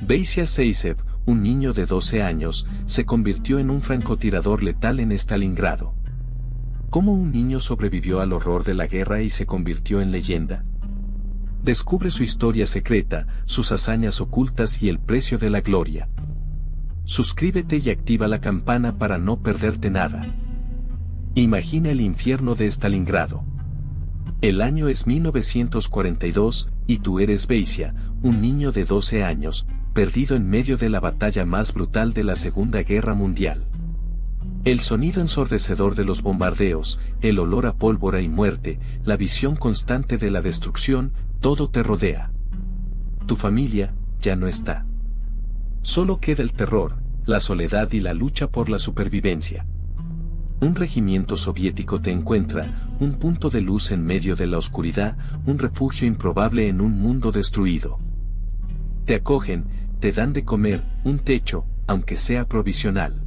Beisia Seisev, un niño de 12 años, se convirtió en un francotirador letal en Stalingrado. ¿Cómo un niño sobrevivió al horror de la guerra y se convirtió en leyenda? Descubre su historia secreta, sus hazañas ocultas y el precio de la gloria. Suscríbete y activa la campana para no perderte nada. Imagina el infierno de Stalingrado. El año es 1942, y tú eres Beisia, un niño de 12 años, perdido en medio de la batalla más brutal de la Segunda Guerra Mundial. El sonido ensordecedor de los bombardeos, el olor a pólvora y muerte, la visión constante de la destrucción, todo te rodea. Tu familia ya no está. Solo queda el terror, la soledad y la lucha por la supervivencia. Un regimiento soviético te encuentra, un punto de luz en medio de la oscuridad, un refugio improbable en un mundo destruido. Te acogen, te dan de comer, un techo, aunque sea provisional.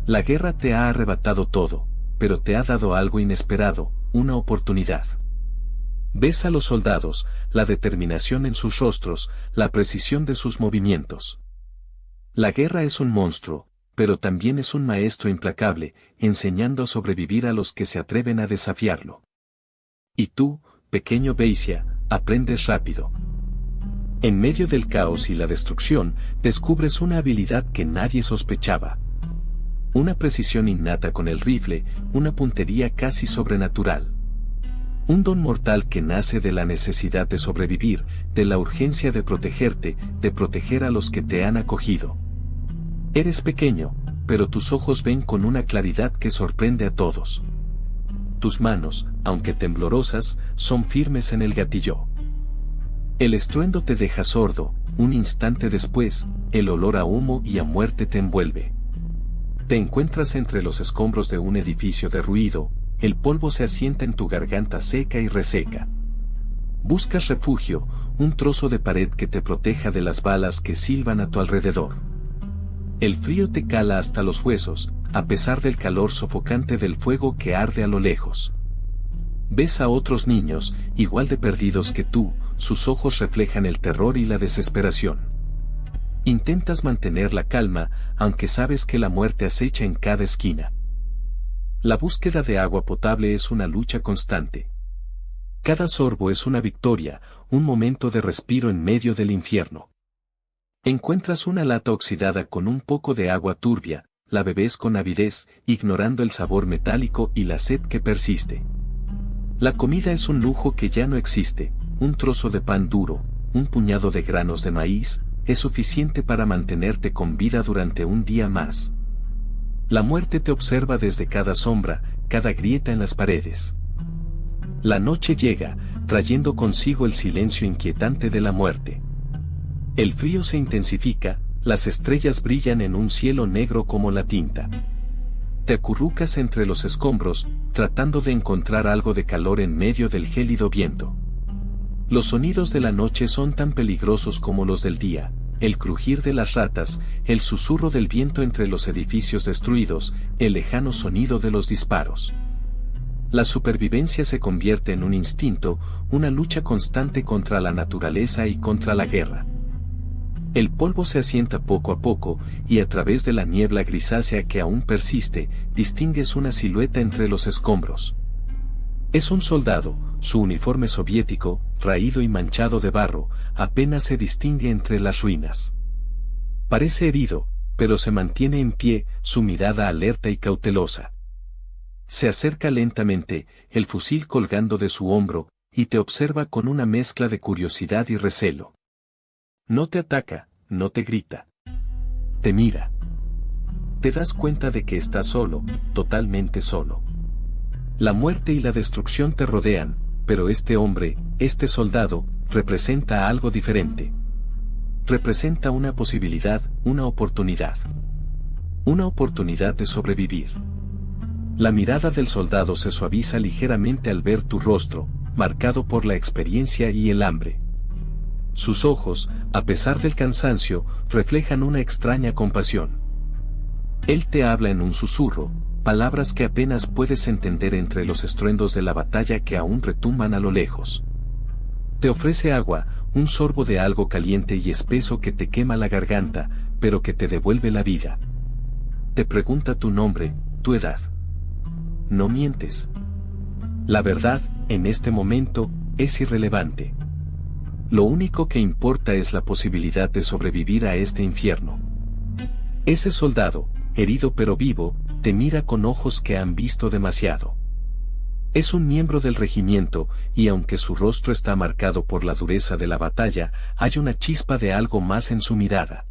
La guerra te ha arrebatado todo, pero te ha dado algo inesperado, una oportunidad. Ves a los soldados, la determinación en sus rostros, la precisión de sus movimientos. La guerra es un monstruo, pero también es un maestro implacable, enseñando a sobrevivir a los que se atreven a desafiarlo. Y tú, pequeño Beisia, aprendes rápido. En medio del caos y la destrucción, descubres una habilidad que nadie sospechaba. Una precisión innata con el rifle, una puntería casi sobrenatural. Un don mortal que nace de la necesidad de sobrevivir, de la urgencia de protegerte, de proteger a los que te han acogido. Eres pequeño, pero tus ojos ven con una claridad que sorprende a todos. Tus manos, aunque temblorosas, son firmes en el gatillo. El estruendo te deja sordo, un instante después, el olor a humo y a muerte te envuelve. Te encuentras entre los escombros de un edificio derruido, el polvo se asienta en tu garganta seca y reseca. Buscas refugio, un trozo de pared que te proteja de las balas que silban a tu alrededor. El frío te cala hasta los huesos, a pesar del calor sofocante del fuego que arde a lo lejos. Ves a otros niños, igual de perdidos que tú, sus ojos reflejan el terror y la desesperación. Intentas mantener la calma, aunque sabes que la muerte acecha en cada esquina. La búsqueda de agua potable es una lucha constante. Cada sorbo es una victoria, un momento de respiro en medio del infierno. Encuentras una lata oxidada con un poco de agua turbia, la bebes con avidez, ignorando el sabor metálico y la sed que persiste. La comida es un lujo que ya no existe, un trozo de pan duro, un puñado de granos de maíz, es suficiente para mantenerte con vida durante un día más. La muerte te observa desde cada sombra, cada grieta en las paredes. La noche llega, trayendo consigo el silencio inquietante de la muerte. El frío se intensifica, las estrellas brillan en un cielo negro como la tinta. Te acurrucas entre los escombros, tratando de encontrar algo de calor en medio del gélido viento. Los sonidos de la noche son tan peligrosos como los del día, el crujir de las ratas, el susurro del viento entre los edificios destruidos, el lejano sonido de los disparos. La supervivencia se convierte en un instinto, una lucha constante contra la naturaleza y contra la guerra. El polvo se asienta poco a poco, y a través de la niebla grisácea que aún persiste, distingues una silueta entre los escombros. Es un soldado, su uniforme soviético, raído y manchado de barro, apenas se distingue entre las ruinas. Parece herido, pero se mantiene en pie, su mirada alerta y cautelosa. Se acerca lentamente, el fusil colgando de su hombro, y te observa con una mezcla de curiosidad y recelo. No te ataca, no te grita. Te mira. Te das cuenta de que estás solo, totalmente solo. La muerte y la destrucción te rodean, pero este hombre, este soldado, representa algo diferente. Representa una posibilidad, una oportunidad. Una oportunidad de sobrevivir. La mirada del soldado se suaviza ligeramente al ver tu rostro, marcado por la experiencia y el hambre. Sus ojos, a pesar del cansancio, reflejan una extraña compasión. Él te habla en un susurro, palabras que apenas puedes entender entre los estruendos de la batalla que aún retumban a lo lejos. Te ofrece agua, un sorbo de algo caliente y espeso que te quema la garganta, pero que te devuelve la vida. Te pregunta tu nombre, tu edad. No mientes. La verdad, en este momento, es irrelevante. Lo único que importa es la posibilidad de sobrevivir a este infierno. Ese soldado, herido pero vivo, te mira con ojos que han visto demasiado. Es un miembro del regimiento, y aunque su rostro está marcado por la dureza de la batalla, hay una chispa de algo más en su mirada.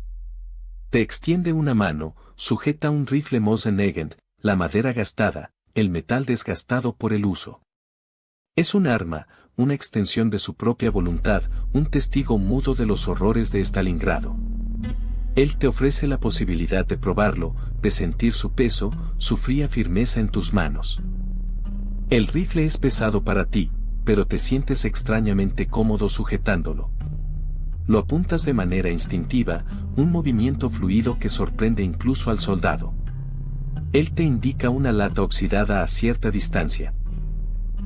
Te extiende una mano, sujeta un rifle Mosin-Nagant, la madera gastada, el metal desgastado por el uso. Es un arma, una extensión de su propia voluntad, un testigo mudo de los horrores de Stalingrado. Él te ofrece la posibilidad de probarlo, de sentir su peso, su fría firmeza en tus manos. El rifle es pesado para ti, pero te sientes extrañamente cómodo sujetándolo. Lo apuntas de manera instintiva, un movimiento fluido que sorprende incluso al soldado. Él te indica una lata oxidada a cierta distancia.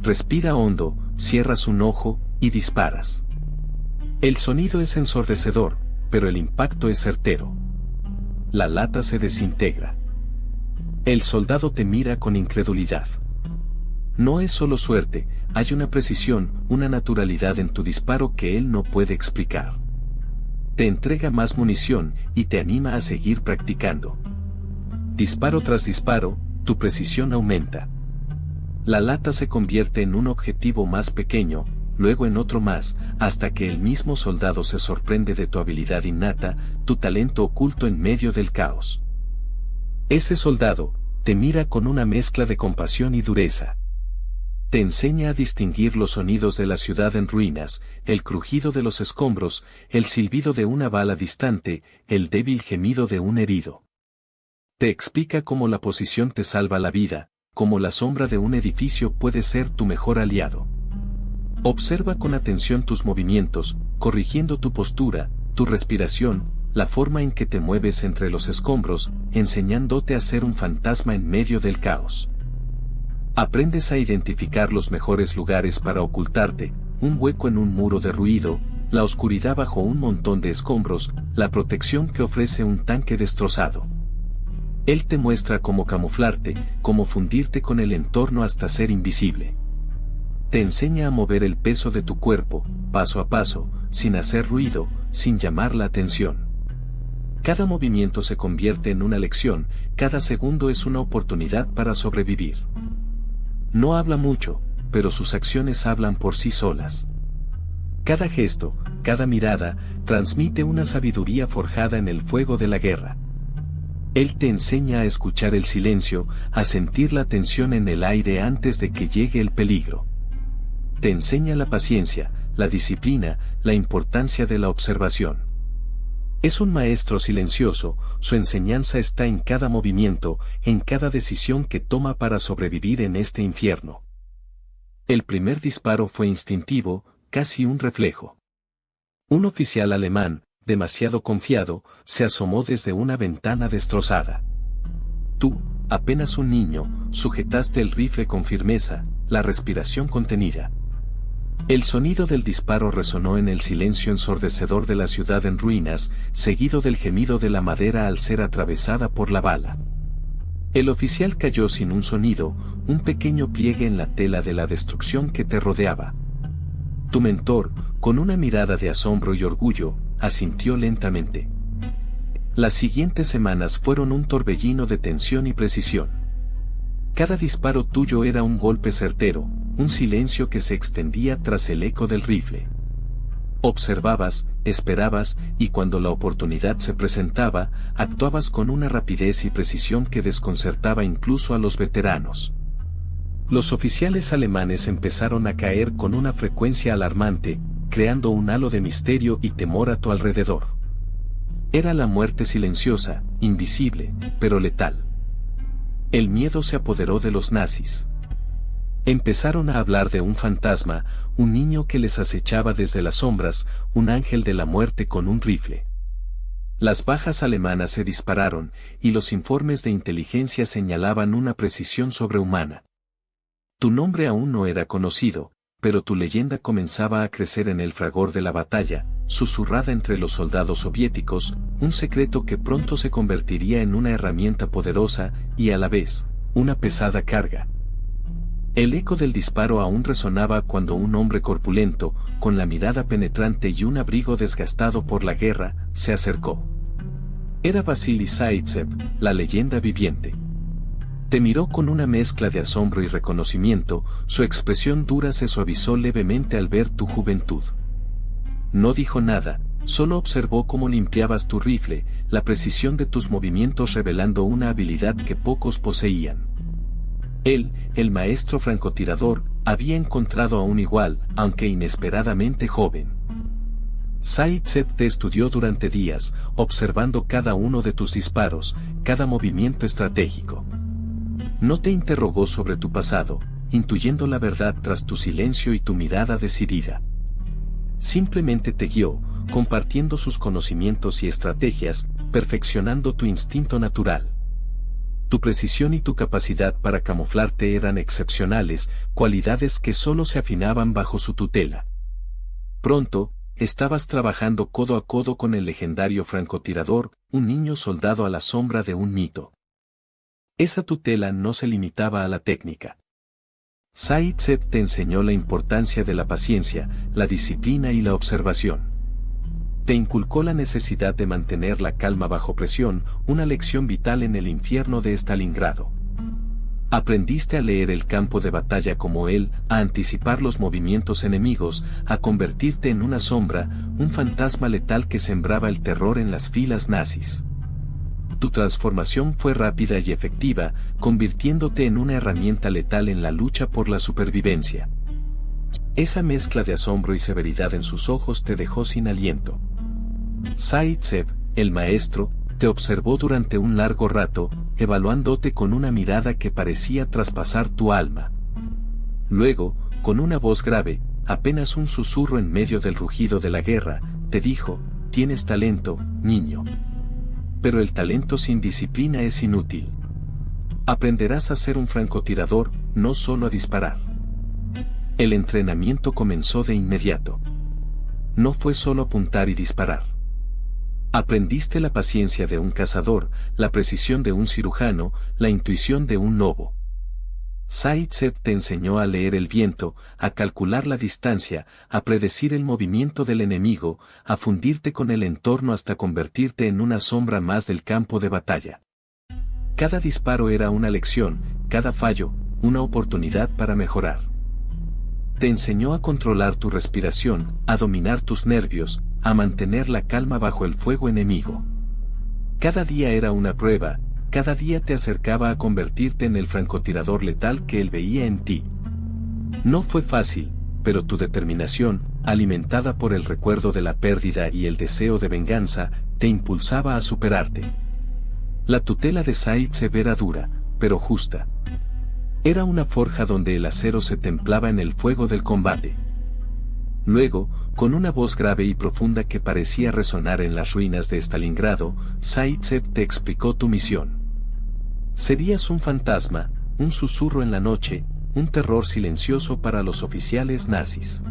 Respira hondo, cierras un ojo, y disparas. El sonido es ensordecedor, pero el impacto es certero. La lata se desintegra. El soldado te mira con incredulidad. No es solo suerte, hay una precisión, una naturalidad en tu disparo que él no puede explicar. Te entrega más munición, y te anima a seguir practicando. Disparo tras disparo, tu precisión aumenta. La lata se convierte en un objetivo más pequeño, luego en otro más, hasta que el mismo soldado se sorprende de tu habilidad innata, tu talento oculto en medio del caos. Ese soldado, te mira con una mezcla de compasión y dureza. Te enseña a distinguir los sonidos de la ciudad en ruinas, el crujido de los escombros, el silbido de una bala distante, el débil gemido de un herido. Te explica cómo la posición te salva la vida, cómo la sombra de un edificio puede ser tu mejor aliado. Observa con atención tus movimientos, corrigiendo tu postura, tu respiración, la forma en que te mueves entre los escombros, enseñándote a ser un fantasma en medio del caos. Aprendes a identificar los mejores lugares para ocultarte, un hueco en un muro de ruido, la oscuridad bajo un montón de escombros, la protección que ofrece un tanque destrozado. Él te muestra cómo camuflarte, cómo fundirte con el entorno hasta ser invisible. Te enseña a mover el peso de tu cuerpo, paso a paso, sin hacer ruido, sin llamar la atención. Cada movimiento se convierte en una lección, cada segundo es una oportunidad para sobrevivir. No habla mucho, pero sus acciones hablan por sí solas. Cada gesto, cada mirada, transmite una sabiduría forjada en el fuego de la guerra. Él te enseña a escuchar el silencio, a sentir la tensión en el aire antes de que llegue el peligro. Te enseña la paciencia, la disciplina, la importancia de la observación. Es un maestro silencioso, su enseñanza está en cada movimiento, en cada decisión que toma para sobrevivir en este infierno. El primer disparo fue instintivo, casi un reflejo. Un oficial alemán, demasiado confiado, se asomó desde una ventana destrozada. Tú, apenas un niño, sujetaste el rifle con firmeza, la respiración contenida. El sonido del disparo resonó en el silencio ensordecedor de la ciudad en ruinas, seguido del gemido de la madera al ser atravesada por la bala. El oficial cayó sin un sonido, un pequeño pliegue en la tela de la destrucción que te rodeaba. Tu mentor, con una mirada de asombro y orgullo, asintió lentamente. Las siguientes semanas fueron un torbellino de tensión y precisión. Cada disparo tuyo era un golpe certero, un silencio que se extendía tras el eco del rifle. Observabas, esperabas, y cuando la oportunidad se presentaba, actuabas con una rapidez y precisión que desconcertaba incluso a los veteranos. Los oficiales alemanes empezaron a caer con una frecuencia alarmante, creando un halo de misterio y temor a tu alrededor. Era la muerte silenciosa, invisible, pero letal. El miedo se apoderó de los nazis. Empezaron a hablar de un fantasma, un niño que les acechaba desde las sombras, un ángel de la muerte con un rifle. Las bajas alemanas se dispararon, y los informes de inteligencia señalaban una precisión sobrehumana. Tu nombre aún no era conocido, pero tu leyenda comenzaba a crecer en el fragor de la batalla, susurrada entre los soldados soviéticos, un secreto que pronto se convertiría en una herramienta poderosa y a la vez, una pesada carga. El eco del disparo aún resonaba cuando un hombre corpulento, con la mirada penetrante y un abrigo desgastado por la guerra, se acercó. Era Vasily Zaitsev, la leyenda viviente. Te miró con una mezcla de asombro y reconocimiento, su expresión dura se suavizó levemente al ver tu juventud. No dijo nada, solo observó cómo limpiabas tu rifle, la precisión de tus movimientos revelando una habilidad que pocos poseían. Él, el maestro francotirador, había encontrado a un igual, aunque inesperadamente joven. Zaitsev te estudió durante días, observando cada uno de tus disparos, cada movimiento estratégico. No te interrogó sobre tu pasado, intuyendo la verdad tras tu silencio y tu mirada decidida. Simplemente te guió, compartiendo sus conocimientos y estrategias, perfeccionando tu instinto natural. Tu precisión y tu capacidad para camuflarte eran excepcionales, cualidades que solo se afinaban bajo su tutela. Pronto, estabas trabajando codo a codo con el legendario francotirador, un niño soldado a la sombra de un mito. Esa tutela no se limitaba a la técnica. Zaitsev te enseñó la importancia de la paciencia, la disciplina y la observación. Te inculcó la necesidad de mantener la calma bajo presión, una lección vital en el infierno de Stalingrado. Aprendiste a leer el campo de batalla como él, a anticipar los movimientos enemigos, a convertirte en una sombra, un fantasma letal que sembraba el terror en las filas nazis. Tu transformación fue rápida y efectiva, convirtiéndote en una herramienta letal en la lucha por la supervivencia. Esa mezcla de asombro y severidad en sus ojos te dejó sin aliento. Zaitsev, el maestro, te observó durante un largo rato, evaluándote con una mirada que parecía traspasar tu alma. Luego, con una voz grave, apenas un susurro en medio del rugido de la guerra, te dijo: «Tienes talento, niño. Pero el talento sin disciplina es inútil. Aprenderás a ser un francotirador, no solo a disparar». El entrenamiento comenzó de inmediato. No fue solo apuntar y disparar. Aprendiste la paciencia de un cazador, la precisión de un cirujano, la intuición de un lobo. Zaitsev te enseñó a leer el viento, a calcular la distancia, a predecir el movimiento del enemigo, a fundirte con el entorno hasta convertirte en una sombra más del campo de batalla. Cada disparo era una lección, cada fallo, una oportunidad para mejorar. Te enseñó a controlar tu respiración, a dominar tus nervios, a mantener la calma bajo el fuego enemigo. Cada día era una prueba, cada día te acercaba a convertirte en el francotirador letal que él veía en ti. No fue fácil, pero tu determinación, alimentada por el recuerdo de la pérdida y el deseo de venganza, te impulsaba a superarte. La tutela de Zaitsev era dura, pero justa. Era una forja donde el acero se templaba en el fuego del combate. Luego, con una voz grave y profunda que parecía resonar en las ruinas de Stalingrado, Zaitsev te explicó tu misión. Serías un fantasma, un susurro en la noche, un terror silencioso para los oficiales nazis.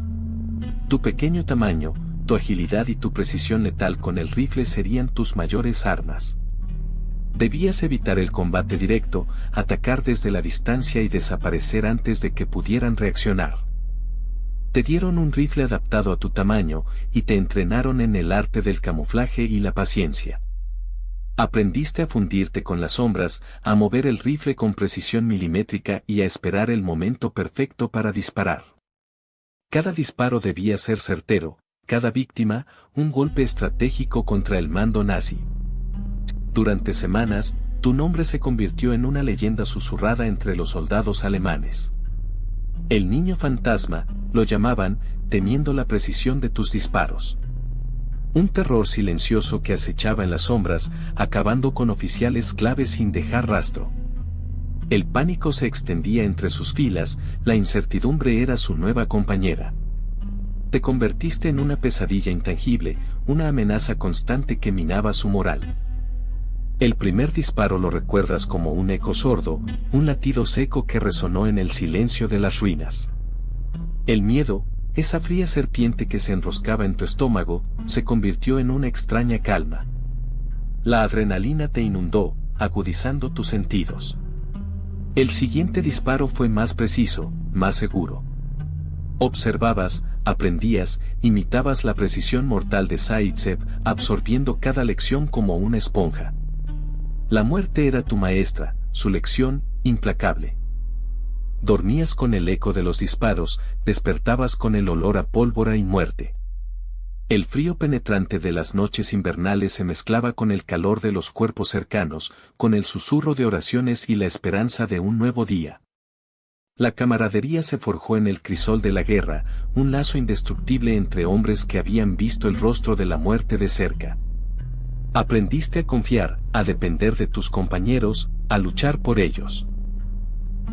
Tu pequeño tamaño, tu agilidad y tu precisión letal con el rifle serían tus mayores armas. Debías evitar el combate directo, atacar desde la distancia y desaparecer antes de que pudieran reaccionar. Te dieron un rifle adaptado a tu tamaño, y te entrenaron en el arte del camuflaje y la paciencia. Aprendiste a fundirte con las sombras, a mover el rifle con precisión milimétrica y a esperar el momento perfecto para disparar. Cada disparo debía ser certero, cada víctima, un golpe estratégico contra el mando nazi. Durante semanas, tu nombre se convirtió en una leyenda susurrada entre los soldados alemanes. El niño fantasma, lo llamaban, temiendo la precisión de tus disparos. Un terror silencioso que acechaba en las sombras, acabando con oficiales claves sin dejar rastro. El pánico se extendía entre sus filas, la incertidumbre era su nueva compañera. Te convertiste en una pesadilla intangible, una amenaza constante que minaba su moral. El primer disparo lo recuerdas como un eco sordo, un latido seco que resonó en el silencio de las ruinas. El miedo, esa fría serpiente que se enroscaba en tu estómago, se convirtió en una extraña calma. La adrenalina te inundó, agudizando tus sentidos. El siguiente disparo fue más preciso, más seguro. Observabas, aprendías, imitabas la precisión mortal de Zaitsev, absorbiendo cada lección como una esponja. La muerte era tu maestra, su lección, implacable. Dormías con el eco de los disparos, despertabas con el olor a pólvora y muerte. El frío penetrante de las noches invernales se mezclaba con el calor de los cuerpos cercanos, con el susurro de oraciones y la esperanza de un nuevo día. La camaradería se forjó en el crisol de la guerra, un lazo indestructible entre hombres que habían visto el rostro de la muerte de cerca. Aprendiste a confiar, a depender de tus compañeros, a luchar por ellos.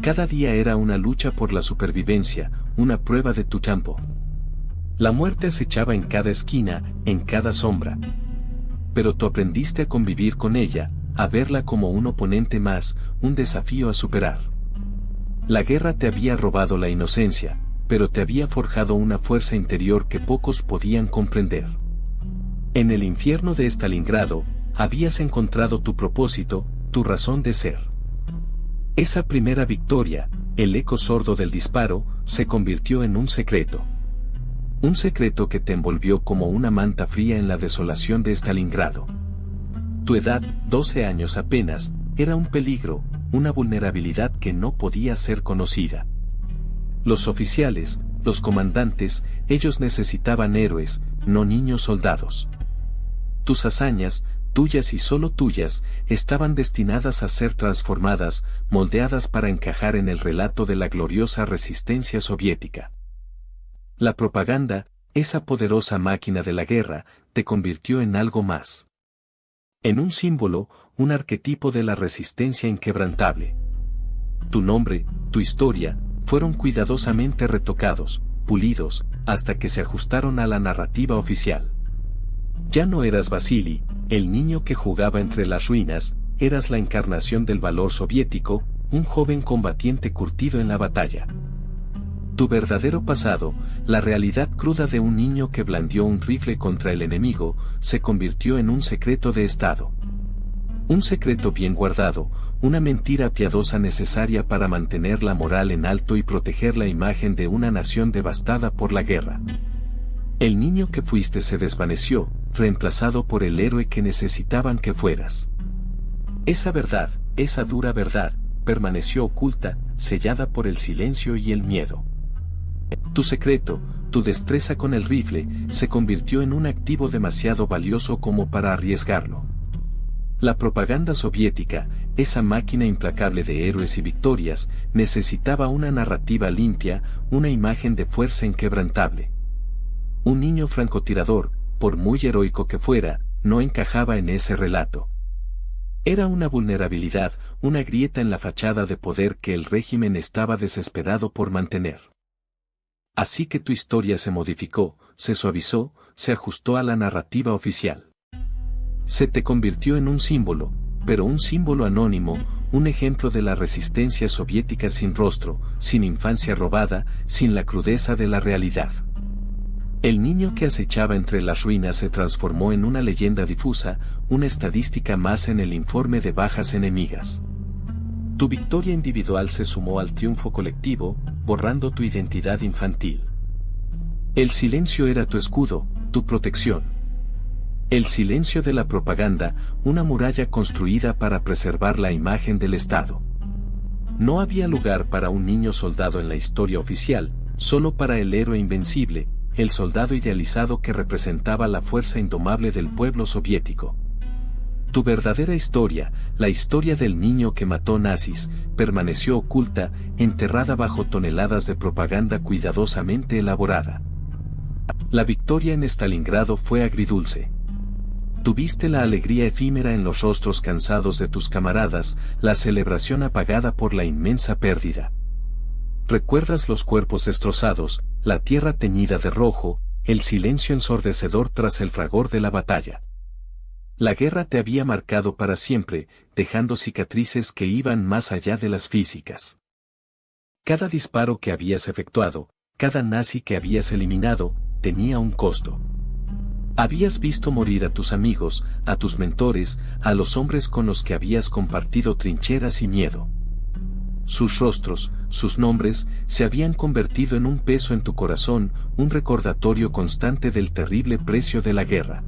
Cada día era una lucha por la supervivencia, una prueba de tu campo. La muerte acechaba en cada esquina, en cada sombra. Pero tú aprendiste a convivir con ella, a verla como un oponente más, un desafío a superar. La guerra te había robado la inocencia, pero te había forjado una fuerza interior que pocos podían comprender. En el infierno de Stalingrado, habías encontrado tu propósito, tu razón de ser. Esa primera victoria, el eco sordo del disparo, se convirtió en un secreto. Un secreto que te envolvió como una manta fría en la desolación de Stalingrado. Tu edad, 12 años apenas, era un peligro, una vulnerabilidad que no podía ser conocida. Los oficiales, los comandantes, ellos necesitaban héroes, no niños soldados. Tus hazañas, tuyas y solo tuyas, estaban destinadas a ser transformadas, moldeadas para encajar en el relato de la gloriosa resistencia soviética. La propaganda, esa poderosa máquina de la guerra, te convirtió en algo más. En un símbolo, un arquetipo de la resistencia inquebrantable. Tu nombre, tu historia, fueron cuidadosamente retocados, pulidos, hasta que se ajustaron a la narrativa oficial. Ya no eras Vasily, el niño que jugaba entre las ruinas, eras la encarnación del valor soviético, un joven combatiente curtido en la batalla. Tu verdadero pasado, la realidad cruda de un niño que blandió un rifle contra el enemigo, se convirtió en un secreto de Estado. Un secreto bien guardado, una mentira piadosa necesaria para mantener la moral en alto y proteger la imagen de una nación devastada por la guerra. El niño que fuiste se desvaneció, reemplazado por el héroe que necesitaban que fueras. Esa verdad, esa dura verdad, permaneció oculta, sellada por el silencio y el miedo. Tu secreto, tu destreza con el rifle, se convirtió en un activo demasiado valioso como para arriesgarlo. La propaganda soviética, esa máquina implacable de héroes y victorias, necesitaba una narrativa limpia, una imagen de fuerza inquebrantable. Un niño francotirador, por muy heroico que fuera, no encajaba en ese relato. Era una vulnerabilidad, una grieta en la fachada de poder que el régimen estaba desesperado por mantener. Así que tu historia se modificó, se suavizó, se ajustó a la narrativa oficial. Se te convirtió en un símbolo, pero un símbolo anónimo, un ejemplo de la resistencia soviética sin rostro, sin infancia robada, sin la crudeza de la realidad. El niño que acechaba entre las ruinas se transformó en una leyenda difusa, una estadística más en el informe de bajas enemigas. Tu victoria individual se sumó al triunfo colectivo, borrando tu identidad infantil. El silencio era tu escudo, tu protección. El silencio de la propaganda, una muralla construida para preservar la imagen del Estado. No había lugar para un niño soldado en la historia oficial, solo para el héroe invencible, el soldado idealizado que representaba la fuerza indomable del pueblo soviético. Tu verdadera historia, la historia del niño que mató nazis, permaneció oculta, enterrada bajo toneladas de propaganda cuidadosamente elaborada. La victoria en Stalingrado fue agridulce. Tuviste la alegría efímera en los rostros cansados de tus camaradas, la celebración apagada por la inmensa pérdida. Recuerdas los cuerpos destrozados, la tierra teñida de rojo, el silencio ensordecedor tras el fragor de la batalla. La guerra te había marcado para siempre, dejando cicatrices que iban más allá de las físicas. Cada disparo que habías efectuado, Cada nazi que habías eliminado, tenía un costo. Habías visto morir a tus amigos, a tus mentores, a los hombres con los que habías compartido trincheras y miedo. Sus rostros, sus nombres, se habían convertido en un peso en tu corazón, un recordatorio constante del terrible precio de la guerra.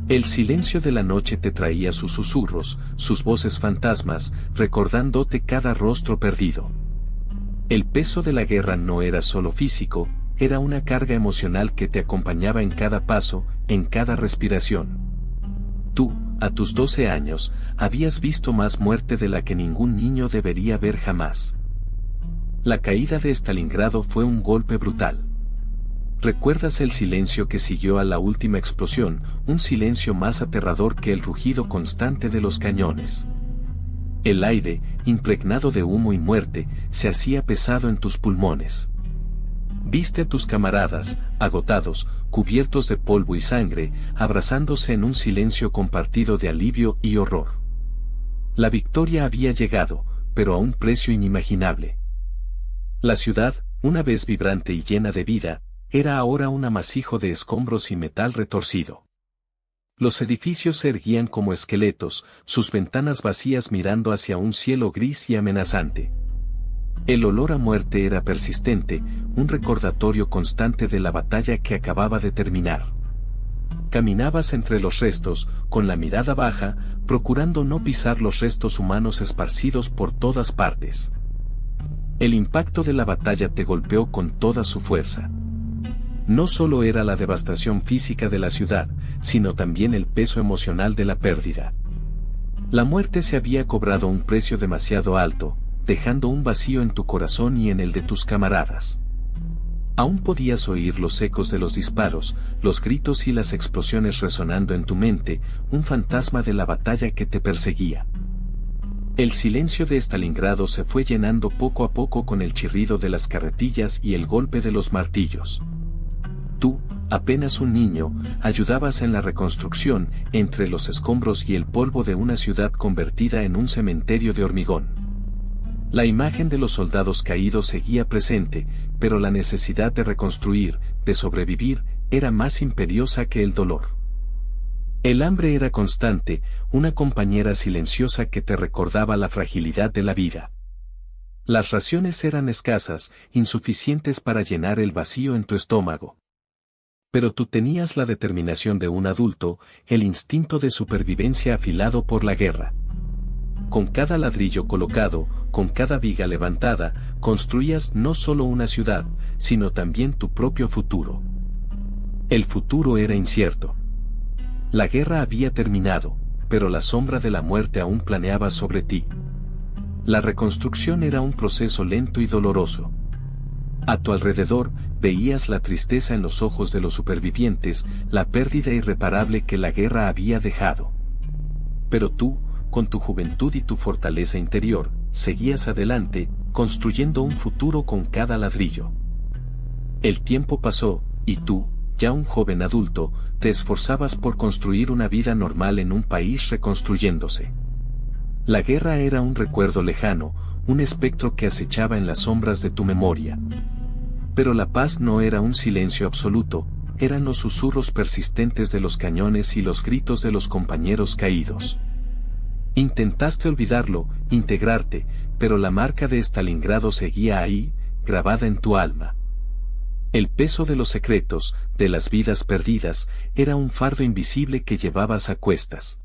El silencio de la noche te traía sus susurros, sus voces fantasmas, recordándote cada rostro perdido. El peso de la guerra no era solo físico, era una carga emocional que te acompañaba en cada paso, en cada respiración. Tú, a tus 12 años, habías visto más muerte de la que ningún niño debería ver jamás. La caída de Stalingrado fue un golpe brutal. ¿Recuerdas el silencio que siguió a la última explosión, un silencio más aterrador que el rugido constante de los cañones? El aire, impregnado de humo y muerte, se hacía pesado en tus pulmones. Viste a tus camaradas, agotados, cubiertos de polvo y sangre, abrazándose en un silencio compartido de alivio y horror. La victoria había llegado, pero a un precio inimaginable. La ciudad, una vez vibrante y llena de vida, era ahora un amasijo de escombros y metal retorcido. Los edificios se erguían como esqueletos, sus ventanas vacías mirando hacia un cielo gris y amenazante. El olor a muerte era persistente, un recordatorio constante de la batalla que acababa de terminar. Caminabas entre los restos, con la mirada baja, procurando no pisar los restos humanos esparcidos por todas partes. El impacto de la batalla te golpeó con toda su fuerza. No solo era la devastación física de la ciudad, sino también el peso emocional de la pérdida. La muerte se había cobrado un precio demasiado alto, dejando un vacío en tu corazón y en el de tus camaradas. Aún podías oír los ecos de los disparos, los gritos y las explosiones resonando en tu mente, un fantasma de la batalla que te perseguía. El silencio de Stalingrado se fue llenando poco a poco con el chirrido de las carretillas y el golpe de los martillos. Tú, apenas un niño, ayudabas en la reconstrucción, entre los escombros y el polvo de una ciudad convertida en un cementerio de hormigón. La imagen de los soldados caídos seguía presente, pero la necesidad de reconstruir, de sobrevivir, era más imperiosa que el dolor. El hambre era constante, una compañera silenciosa que te recordaba la fragilidad de la vida. Las raciones eran escasas, insuficientes para llenar el vacío en tu estómago. Pero tú tenías la determinación de un adulto, el instinto de supervivencia afilado por la guerra. Con cada ladrillo colocado, con cada viga levantada, construías no solo una ciudad, sino también tu propio futuro. El futuro era incierto. La guerra había terminado, pero la sombra de la muerte aún planeaba sobre ti. La reconstrucción era un proceso lento y doloroso. A tu alrededor, veías la tristeza en los ojos de los supervivientes, la pérdida irreparable que la guerra había dejado. Pero tú, con tu juventud y tu fortaleza interior, seguías adelante, construyendo un futuro con cada ladrillo. El tiempo pasó, y tú, ya un joven adulto, te esforzabas por construir una vida normal en un país reconstruyéndose. La guerra era un recuerdo lejano, un espectro que acechaba en las sombras de tu memoria. Pero la paz no era un silencio absoluto, eran los susurros persistentes de los cañones y los gritos de los compañeros caídos. Intentaste olvidarlo, integrarte, pero la marca de Stalingrado seguía ahí, grabada en tu alma. El peso de los secretos, de las vidas perdidas, era un fardo invisible que llevabas a cuestas.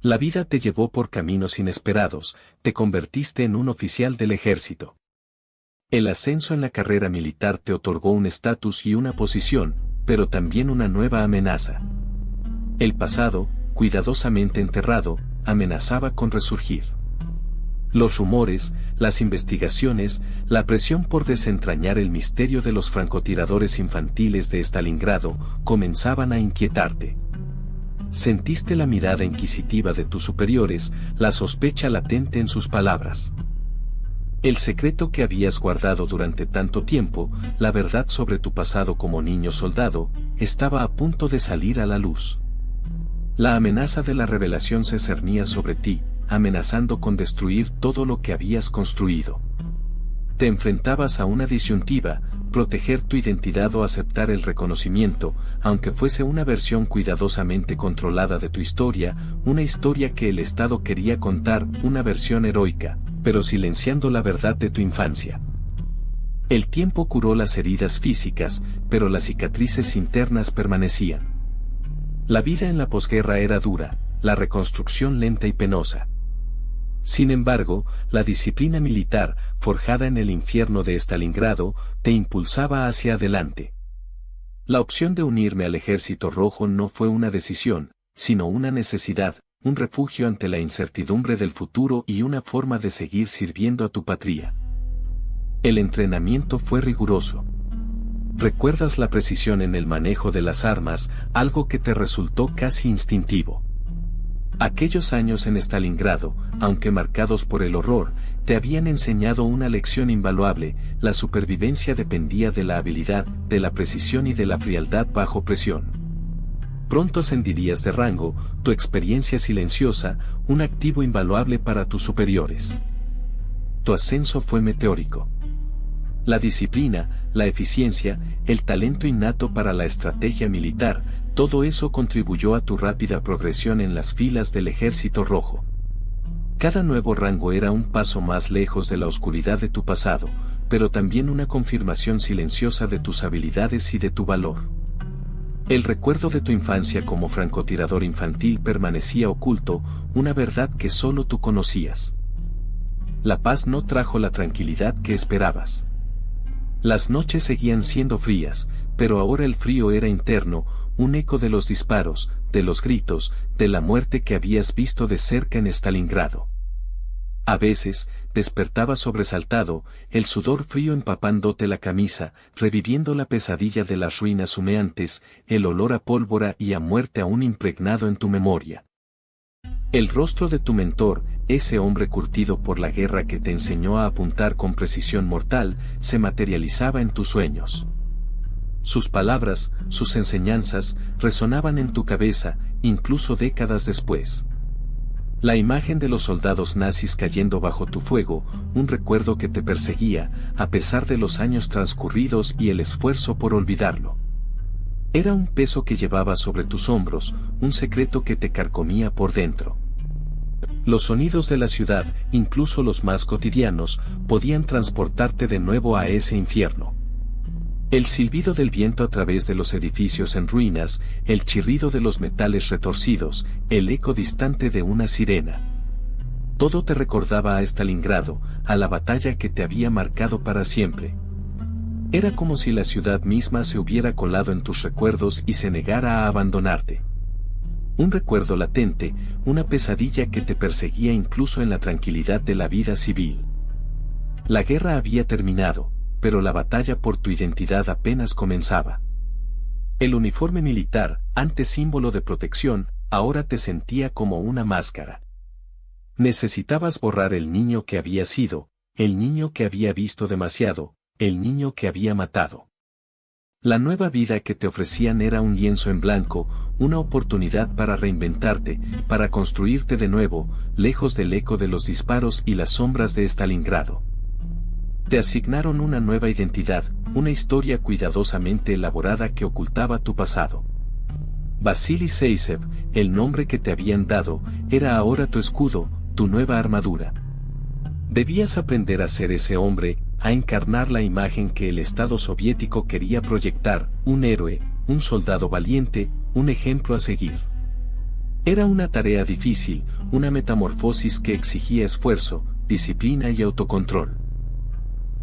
La vida te llevó por caminos inesperados, te convertiste en un oficial del ejército. El ascenso en la carrera militar te otorgó un estatus y una posición, pero también una nueva amenaza. El pasado, cuidadosamente enterrado, amenazaba con resurgir. Los rumores, las investigaciones, la presión por desentrañar el misterio de los francotiradores infantiles de Stalingrado comenzaban a inquietarte. Sentiste la mirada inquisitiva de tus superiores, la sospecha latente en sus palabras. El secreto que habías guardado durante tanto tiempo, la verdad sobre tu pasado como niño soldado, estaba a punto de salir a la luz. La amenaza de la revelación se cernía sobre ti, amenazando con destruir todo lo que habías construido. Te enfrentabas a una disyuntiva, proteger tu identidad o aceptar el reconocimiento, aunque fuese una versión cuidadosamente controlada de tu historia, una historia que el Estado quería contar, una versión heroica, pero silenciando la verdad de tu infancia. El tiempo curó las heridas físicas, pero las cicatrices internas permanecían. La vida en la posguerra era dura, la reconstrucción lenta y penosa. Sin embargo, la disciplina militar, forjada en el infierno de Stalingrado, te impulsaba hacia adelante. La opción de unirme al Ejército Rojo no fue una decisión, sino una necesidad, un refugio ante la incertidumbre del futuro y una forma de seguir sirviendo a tu patria. El entrenamiento fue riguroso. ¿Recuerdas la precisión en el manejo de las armas, algo que te resultó casi instintivo? Aquellos años en Stalingrado, aunque marcados por el horror, te habían enseñado una lección invaluable: la supervivencia dependía de la habilidad, de la precisión y de la frialdad bajo presión. Pronto ascenderías de rango, tu experiencia silenciosa, un activo invaluable para tus superiores. Tu ascenso fue meteórico. La disciplina, la eficiencia, el talento innato para la estrategia militar, todo eso contribuyó a tu rápida progresión en las filas del Ejército Rojo. Cada nuevo rango era un paso más lejos de la oscuridad de tu pasado, pero también una confirmación silenciosa de tus habilidades y de tu valor. El recuerdo de tu infancia como francotirador infantil permanecía oculto, una verdad que solo tú conocías. La paz no trajo la tranquilidad que esperabas. Las noches seguían siendo frías, pero ahora el frío era interno, un eco de los disparos, de los gritos, de la muerte que habías visto de cerca en Stalingrado. A veces, despertabas sobresaltado, el sudor frío empapándote la camisa, reviviendo la pesadilla de las ruinas humeantes, el olor a pólvora y a muerte aún impregnado en tu memoria. El rostro de tu mentor, ese hombre curtido por la guerra que te enseñó a apuntar con precisión mortal, se materializaba en tus sueños. Sus palabras, sus enseñanzas, resonaban en tu cabeza, incluso décadas después. La imagen de los soldados nazis cayendo bajo tu fuego, un recuerdo que te perseguía, a pesar de los años transcurridos y el esfuerzo por olvidarlo. Era un peso que llevabas sobre tus hombros, un secreto que te carcomía por dentro. Los sonidos de la ciudad, incluso los más cotidianos, podían transportarte de nuevo a ese infierno. El silbido del viento a través de los edificios en ruinas, el chirrido de los metales retorcidos, el eco distante de una sirena. Todo te recordaba a Stalingrado, a la batalla que te había marcado para siempre. Era como si la ciudad misma se hubiera colado en tus recuerdos y se negara a abandonarte. Un recuerdo latente, una pesadilla que te perseguía incluso en la tranquilidad de la vida civil. La guerra había terminado, pero la batalla por tu identidad apenas comenzaba. El uniforme militar, antes símbolo de protección, ahora te sentía como una máscara. Necesitabas borrar el niño que había sido, el niño que había visto demasiado, el niño que había matado. La nueva vida que te ofrecían era un lienzo en blanco, una oportunidad para reinventarte, para construirte de nuevo, lejos del eco de los disparos y las sombras de Stalingrado. Te asignaron una nueva identidad, una historia cuidadosamente elaborada que ocultaba tu pasado. Vasily Zaitsev, el nombre que te habían dado, era ahora tu escudo, tu nueva armadura. Debías aprender a ser ese hombre, a encarnar la imagen que el Estado soviético quería proyectar, un héroe, un soldado valiente, un ejemplo a seguir. Era una tarea difícil, una metamorfosis que exigía esfuerzo, disciplina y autocontrol.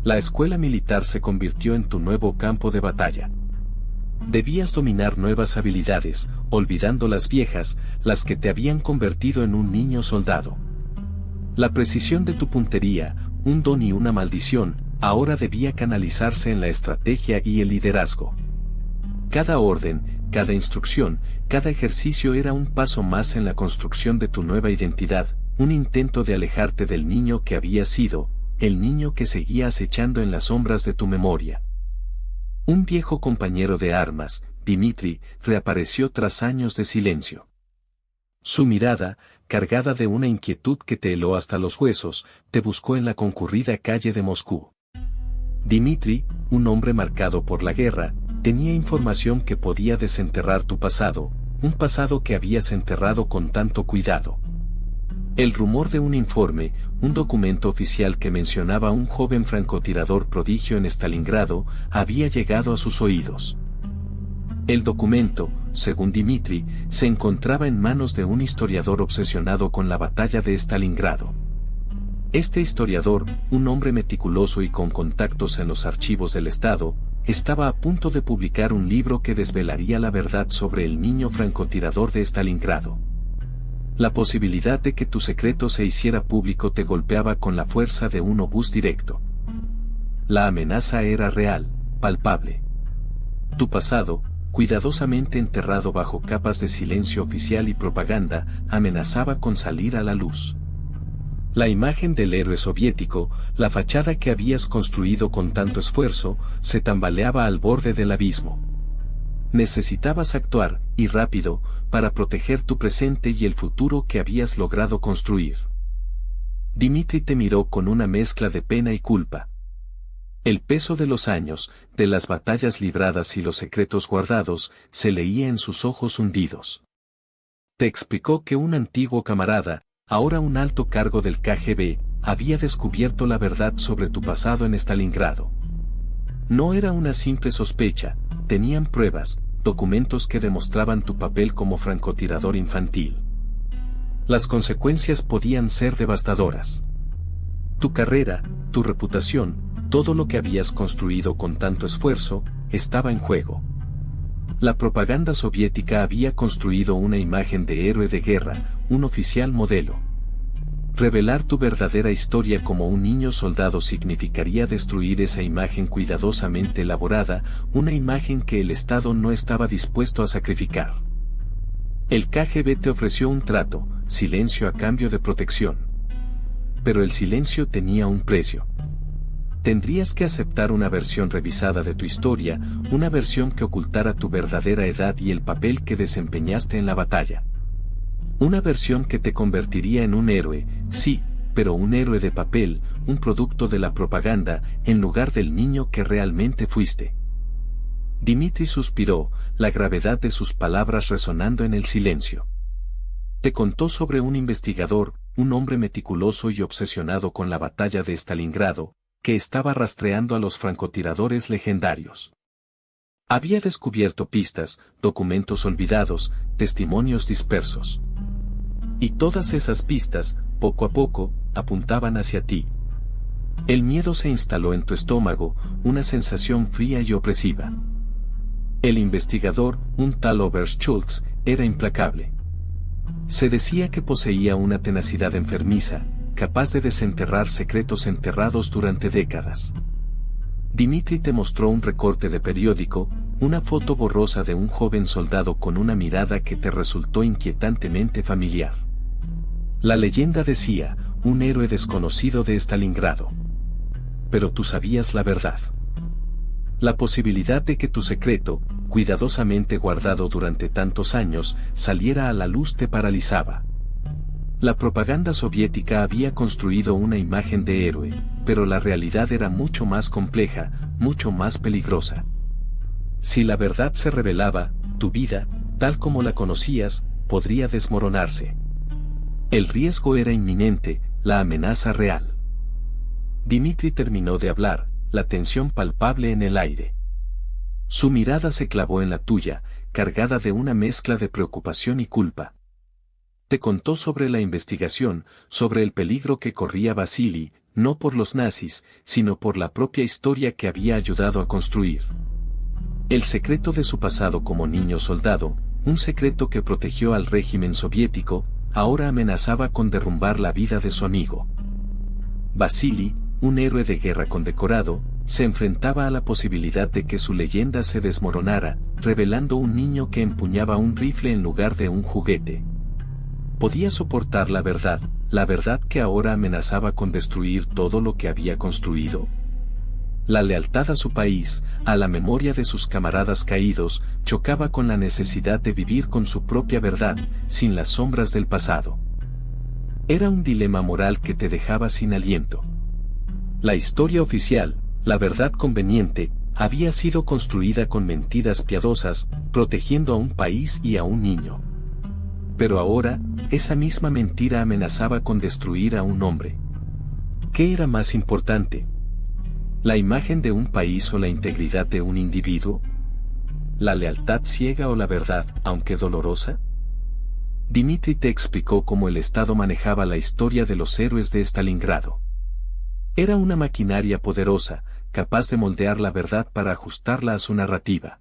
La escuela militar se convirtió en tu nuevo campo de batalla. Debías dominar nuevas habilidades, olvidando las viejas, las que te habían convertido en un niño soldado. La precisión de tu puntería, un don y una maldición, ahora debía canalizarse en la estrategia y el liderazgo. Cada orden, cada instrucción, cada ejercicio era un paso más en la construcción de tu nueva identidad, un intento de alejarte del niño que había sido, el niño que seguía acechando en las sombras de tu memoria. Un viejo compañero de armas, Dmitri, reapareció tras años de silencio. Su mirada, cargada de una inquietud que te heló hasta los huesos, te buscó en la concurrida calle de Moscú. Dmitri, un hombre marcado por la guerra, tenía información que podía desenterrar tu pasado, un pasado que habías enterrado con tanto cuidado. El rumor de un informe, un documento oficial que mencionaba a un joven francotirador prodigio en Stalingrado, había llegado a sus oídos. El documento, según Dmitri, se encontraba en manos de un historiador obsesionado con la batalla de Stalingrado. Este historiador, un hombre meticuloso y con contactos en los archivos del Estado, estaba a punto de publicar un libro que desvelaría la verdad sobre el niño francotirador de Stalingrado. La posibilidad de que tu secreto se hiciera público te golpeaba con la fuerza de un obús directo. La amenaza era real, palpable. Tu pasado, cuidadosamente enterrado bajo capas de silencio oficial y propaganda, amenazaba con salir a la luz. La imagen del héroe soviético, la fachada que habías construido con tanto esfuerzo, se tambaleaba al borde del abismo. Necesitabas actuar, y rápido, para proteger tu presente y el futuro que habías logrado construir. Dmitri te miró con una mezcla de pena y culpa. El peso de los años, de las batallas libradas y los secretos guardados, se leía en sus ojos hundidos. Te explicó que un antiguo camarada, ahora un alto cargo del KGB, había descubierto la verdad sobre tu pasado en Stalingrado. No era una simple sospecha, tenían pruebas, documentos que demostraban tu papel como francotirador infantil. Las consecuencias podían ser devastadoras. Tu carrera, tu reputación, todo lo que habías construido con tanto esfuerzo, estaba en juego. La propaganda soviética había construido una imagen de héroe de guerra, un oficial modelo. Revelar tu verdadera historia como un niño soldado significaría destruir esa imagen cuidadosamente elaborada, una imagen que el Estado no estaba dispuesto a sacrificar. El KGB te ofreció un trato, silencio a cambio de protección. Pero el silencio tenía un precio. Tendrías que aceptar una versión revisada de tu historia, una versión que ocultara tu verdadera edad y el papel que desempeñaste en la batalla. Una versión que te convertiría en un héroe, sí, pero un héroe de papel, un producto de la propaganda, en lugar del niño que realmente fuiste. Dmitri suspiró, la gravedad de sus palabras resonando en el silencio. Te contó sobre un investigador, un hombre meticuloso y obsesionado con la batalla de Stalingrado, que estaba rastreando a los francotiradores legendarios. Había descubierto pistas, documentos olvidados, testimonios dispersos. Y todas esas pistas, poco a poco, apuntaban hacia ti. El miedo se instaló en tu estómago, una sensación fría y opresiva. El investigador, un tal Oberschultz, era implacable. Se decía que poseía una tenacidad enfermiza, capaz de desenterrar secretos enterrados durante décadas. Dmitri te mostró un recorte de periódico, una foto borrosa de un joven soldado con una mirada que te resultó inquietantemente familiar. La leyenda decía, un héroe desconocido de Stalingrado. Pero tú sabías la verdad. La posibilidad de que tu secreto, cuidadosamente guardado durante tantos años, saliera a la luz te paralizaba. La propaganda soviética había construido una imagen de héroe, pero la realidad era mucho más compleja, mucho más peligrosa. Si la verdad se revelaba, tu vida, tal como la conocías, podría desmoronarse. El riesgo era inminente, la amenaza real. Dmitri terminó de hablar, la tensión palpable en el aire. Su mirada se clavó en la tuya, cargada de una mezcla de preocupación y culpa. Te contó sobre la investigación, sobre el peligro que corría Vasily, no por los nazis, sino por la propia historia que había ayudado a construir. El secreto de su pasado como niño soldado, un secreto que protegió al régimen soviético, ahora amenazaba con derrumbar la vida de su amigo. Vasily, un héroe de guerra condecorado, se enfrentaba a la posibilidad de que su leyenda se desmoronara, revelando un niño que empuñaba un rifle en lugar de un juguete. Podía soportar la verdad que ahora amenazaba con destruir todo lo que había construido. La lealtad a su país, a la memoria de sus camaradas caídos, chocaba con la necesidad de vivir con su propia verdad, sin las sombras del pasado. Era un dilema moral que te dejaba sin aliento. La historia oficial, la verdad conveniente, había sido construida con mentiras piadosas, protegiendo a un país y a un niño. Pero ahora, esa misma mentira amenazaba con destruir a un hombre. ¿Qué era más importante? ¿La imagen de un país o la integridad de un individuo? ¿La lealtad ciega o la verdad, aunque dolorosa? Dmitri te explicó cómo el Estado manejaba la historia de los héroes de Stalingrado. Era una maquinaria poderosa, capaz de moldear la verdad para ajustarla a su narrativa.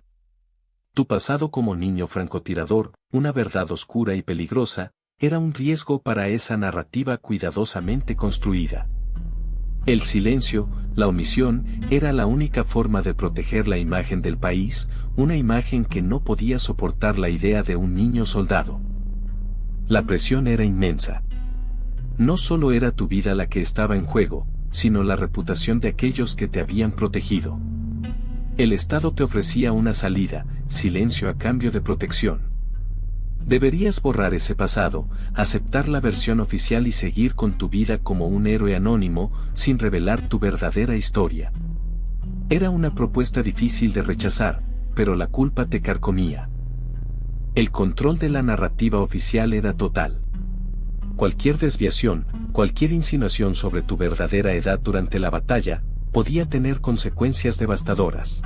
Tu pasado como niño francotirador, una verdad oscura y peligrosa, era un riesgo para esa narrativa cuidadosamente construida. El silencio, la omisión, era la única forma de proteger la imagen del país, una imagen que no podía soportar la idea de un niño soldado. La presión era inmensa. No solo era tu vida la que estaba en juego, sino la reputación de aquellos que te habían protegido. El Estado te ofrecía una salida, silencio a cambio de protección. Deberías borrar ese pasado, aceptar la versión oficial y seguir con tu vida como un héroe anónimo, sin revelar tu verdadera historia. Era una propuesta difícil de rechazar, pero la culpa te carcomía. El control de la narrativa oficial era total. Cualquier desviación, cualquier insinuación sobre tu verdadera edad durante la batalla, podía tener consecuencias devastadoras.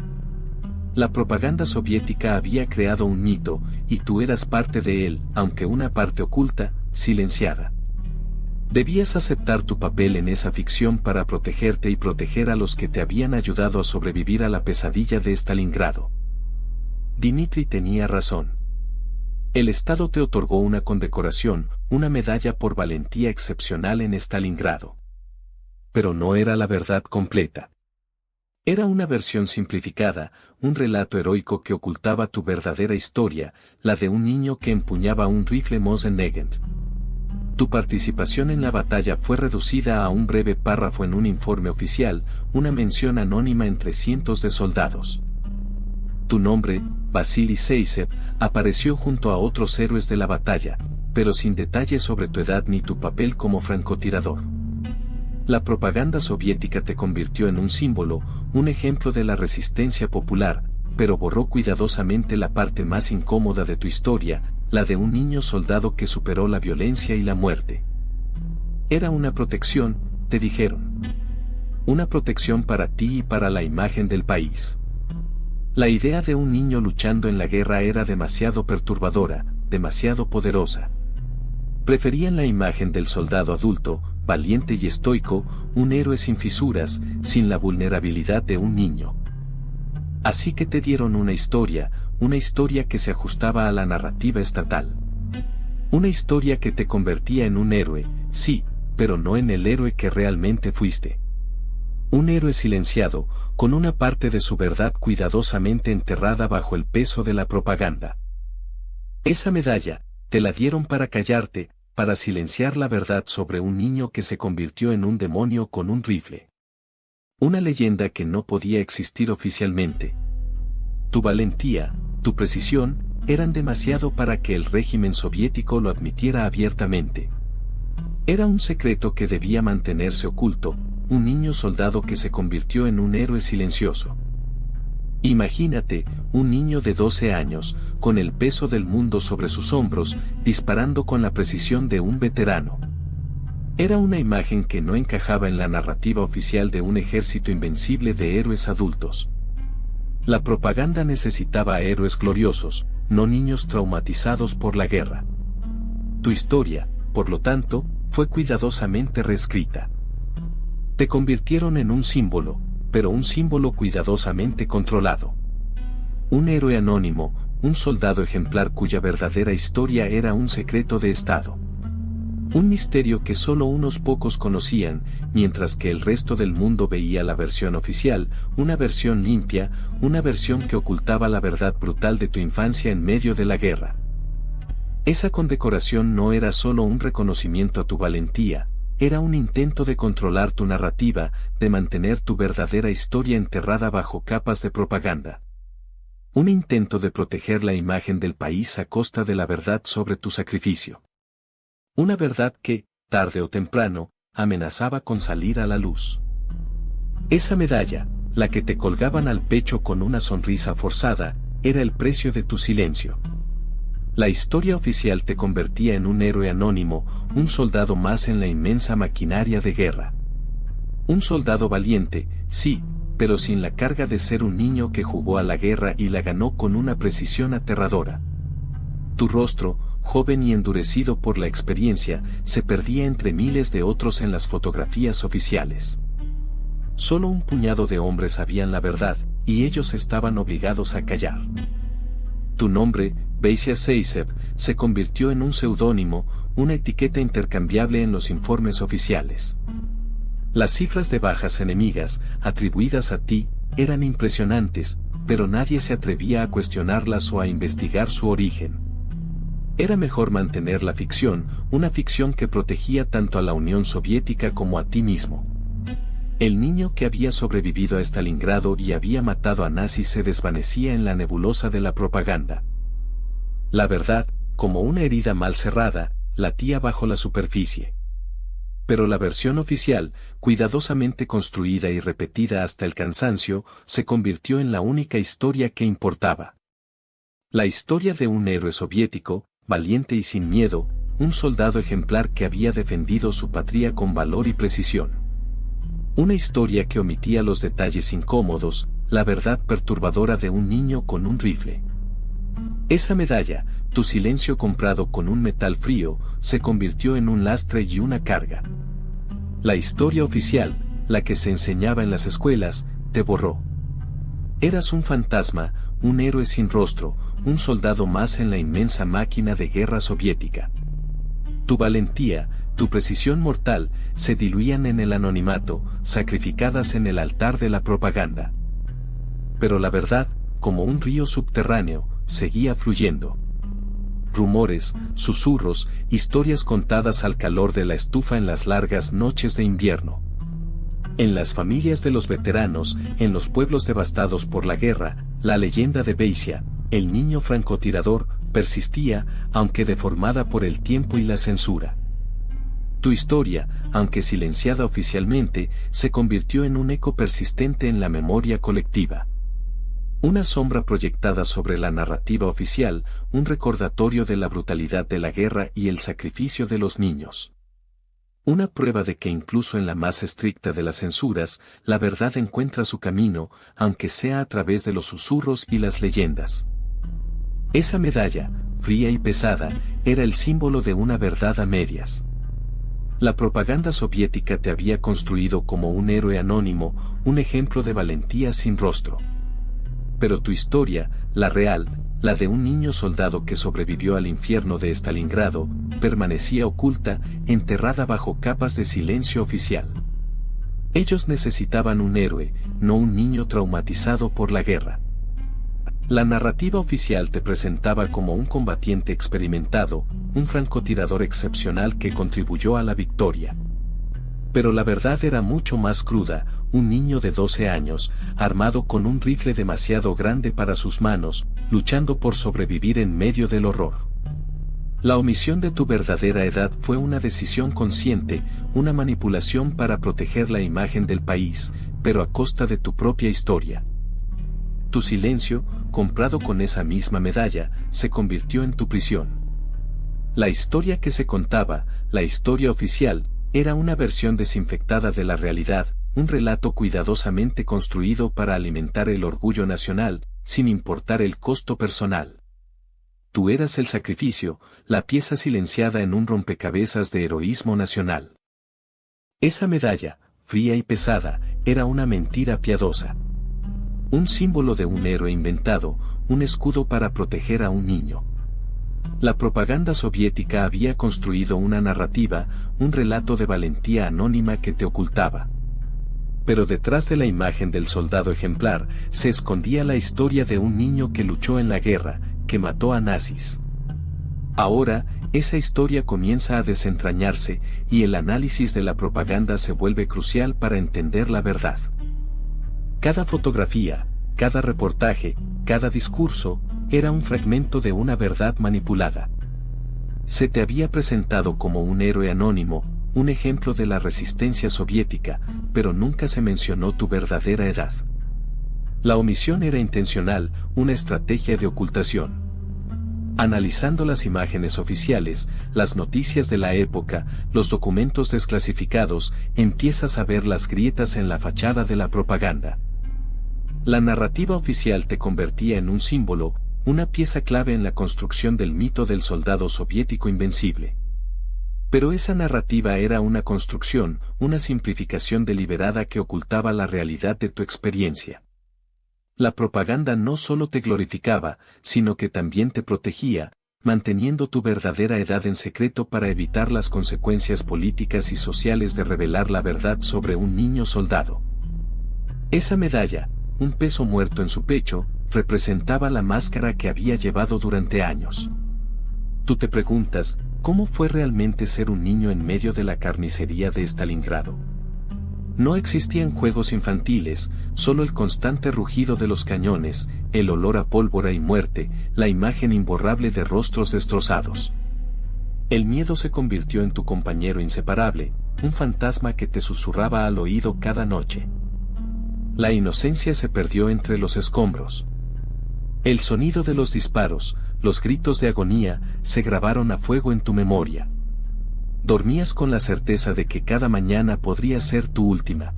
La propaganda soviética había creado un mito, y tú eras parte de él, aunque una parte oculta, silenciada. Debías aceptar tu papel en esa ficción para protegerte y proteger a los que te habían ayudado a sobrevivir a la pesadilla de Stalingrado. Dmitri tenía razón. El Estado te otorgó una condecoración, una medalla por valentía excepcional en Stalingrado. Pero no era la verdad completa. Era una versión simplificada, un relato heroico que ocultaba tu verdadera historia, la de un niño que empuñaba un rifle Mosin-Nagant. Tu participación en la batalla fue reducida a un breve párrafo en un informe oficial, una mención anónima entre cientos de soldados. Tu nombre, Vasily Zaitsev, apareció junto a otros héroes de la batalla, pero sin detalles sobre tu edad ni tu papel como francotirador. La propaganda soviética te convirtió en un símbolo, un ejemplo de la resistencia popular, pero borró cuidadosamente la parte más incómoda de tu historia, la de un niño soldado que superó la violencia y la muerte. Era una protección, te dijeron. Una protección para ti y para la imagen del país. La idea de un niño luchando en la guerra era demasiado perturbadora, demasiado poderosa. Preferían la imagen del soldado adulto, valiente y estoico, un héroe sin fisuras, sin la vulnerabilidad de un niño. Así que te dieron una historia que se ajustaba a la narrativa estatal. Una historia que te convertía en un héroe, sí, pero no en el héroe que realmente fuiste. Un héroe silenciado, con una parte de su verdad cuidadosamente enterrada bajo el peso de la propaganda. Esa medalla, te la dieron para callarte, para silenciar la verdad sobre un niño que se convirtió en un demonio con un rifle. Una leyenda que no podía existir oficialmente. Tu valentía, tu precisión, eran demasiado para que el régimen soviético lo admitiera abiertamente. Era un secreto que debía mantenerse oculto, un niño soldado que se convirtió en un héroe silencioso. Imagínate, un niño de 12 años, con el peso del mundo sobre sus hombros, disparando con la precisión de un veterano. Era una imagen que no encajaba en la narrativa oficial de un ejército invencible de héroes adultos. La propaganda necesitaba héroes gloriosos, no niños traumatizados por la guerra. Tu historia, por lo tanto, fue cuidadosamente reescrita. Te convirtieron en un símbolo, pero un símbolo cuidadosamente controlado. Un héroe anónimo, un soldado ejemplar cuya verdadera historia era un secreto de Estado. Un misterio que solo unos pocos conocían, mientras que el resto del mundo veía la versión oficial, una versión limpia, una versión que ocultaba la verdad brutal de tu infancia en medio de la guerra. Esa condecoración no era solo un reconocimiento a tu valentía, era un intento de controlar tu narrativa, de mantener tu verdadera historia enterrada bajo capas de propaganda. Un intento de proteger la imagen del país a costa de la verdad sobre tu sacrificio. Una verdad que, tarde o temprano, amenazaba con salir a la luz. Esa medalla, la que te colgaban al pecho con una sonrisa forzada, era el precio de tu silencio. La historia oficial te convertía en un héroe anónimo, un soldado más en la inmensa maquinaria de guerra. Un soldado valiente, sí, pero sin la carga de ser un niño que jugó a la guerra y la ganó con una precisión aterradora. Tu rostro, joven y endurecido por la experiencia, se perdía entre miles de otros en las fotografías oficiales. Solo un puñado de hombres sabían la verdad, y ellos estaban obligados a callar. Tu nombre, Beisia Seisev, se convirtió en un seudónimo, una etiqueta intercambiable en los informes oficiales. Las cifras de bajas enemigas, atribuidas a ti, eran impresionantes, pero nadie se atrevía a cuestionarlas o a investigar su origen. Era mejor mantener la ficción, una ficción que protegía tanto a la Unión Soviética como a ti mismo. El niño que había sobrevivido a Stalingrado y había matado a nazis se desvanecía en la nebulosa de la propaganda. La verdad, como una herida mal cerrada, latía bajo la superficie. Pero la versión oficial, cuidadosamente construida y repetida hasta el cansancio, se convirtió en la única historia que importaba. La historia de un héroe soviético, valiente y sin miedo, un soldado ejemplar que había defendido su patria con valor y precisión. Una historia que omitía los detalles incómodos, la verdad perturbadora de un niño con un rifle. Esa medalla, tu silencio comprado con un metal frío, se convirtió en un lastre y una carga. La historia oficial, la que se enseñaba en las escuelas, te borró. Eras un fantasma, un héroe sin rostro, un soldado más en la inmensa máquina de guerra soviética. Tu valentía, tu precisión mortal, se diluían en el anonimato, sacrificadas en el altar de la propaganda. Pero la verdad, como un río subterráneo, seguía fluyendo. Rumores, susurros, historias contadas al calor de la estufa en las largas noches de invierno. En las familias de los veteranos, en los pueblos devastados por la guerra, la leyenda de Beisia, el niño francotirador, persistía, aunque deformada por el tiempo y la censura. Tu historia, aunque silenciada oficialmente, se convirtió en un eco persistente en la memoria colectiva. Una sombra proyectada sobre la narrativa oficial, un recordatorio de la brutalidad de la guerra y el sacrificio de los niños. Una prueba de que incluso en la más estricta de las censuras, la verdad encuentra su camino, aunque sea a través de los susurros y las leyendas. Esa medalla, fría y pesada, era el símbolo de una verdad a medias. La propaganda soviética te había construido como un héroe anónimo, un ejemplo de valentía sin rostro. Pero tu historia, la real, la de un niño soldado que sobrevivió al infierno de Stalingrado, permanecía oculta, enterrada bajo capas de silencio oficial. Ellos necesitaban un héroe, no un niño traumatizado por la guerra. La narrativa oficial te presentaba como un combatiente experimentado, un francotirador excepcional que contribuyó a la victoria. Pero la verdad era mucho más cruda, un niño de 12 años, armado con un rifle demasiado grande para sus manos, luchando por sobrevivir en medio del horror. La omisión de tu verdadera edad fue una decisión consciente, una manipulación para proteger la imagen del país, pero a costa de tu propia historia. Tu silencio, comprado con esa misma medalla, se convirtió en tu prisión. La historia que se contaba, la historia oficial, era una versión desinfectada de la realidad, un relato cuidadosamente construido para alimentar el orgullo nacional, sin importar el costo personal. Tú eras el sacrificio, la pieza silenciada en un rompecabezas de heroísmo nacional. Esa medalla, fría y pesada, era una mentira piadosa. Un símbolo de un héroe inventado, un escudo para proteger a un niño. La propaganda soviética había construido una narrativa, un relato de valentía anónima que te ocultaba. Pero detrás de la imagen del soldado ejemplar, se escondía la historia de un niño que luchó en la guerra, que mató a nazis. Ahora, esa historia comienza a desentrañarse, y el análisis de la propaganda se vuelve crucial para entender la verdad. Cada fotografía, cada reportaje, cada discurso, era un fragmento de una verdad manipulada. Se te había presentado como un héroe anónimo, un ejemplo de la resistencia soviética, pero nunca se mencionó tu verdadera edad. La omisión era intencional, una estrategia de ocultación. Analizando las imágenes oficiales, las noticias de la época, los documentos desclasificados, empiezas a ver las grietas en la fachada de la propaganda. La narrativa oficial te convertía en un símbolo, una pieza clave en la construcción del mito del soldado soviético invencible. Pero esa narrativa era una construcción, una simplificación deliberada que ocultaba la realidad de tu experiencia. La propaganda no solo te glorificaba, sino que también te protegía, manteniendo tu verdadera edad en secreto para evitar las consecuencias políticas y sociales de revelar la verdad sobre un niño soldado. Esa medalla, un peso muerto en su pecho, representaba la máscara que había llevado durante años. Tú te preguntas, ¿cómo fue realmente ser un niño en medio de la carnicería de Stalingrado? No existían juegos infantiles, solo el constante rugido de los cañones, el olor a pólvora y muerte, la imagen imborrable de rostros destrozados. El miedo se convirtió en tu compañero inseparable, un fantasma que te susurraba al oído cada noche. La inocencia se perdió entre los escombros. El sonido de los disparos, los gritos de agonía, se grabaron a fuego en tu memoria. Dormías con la certeza de que cada mañana podría ser tu última.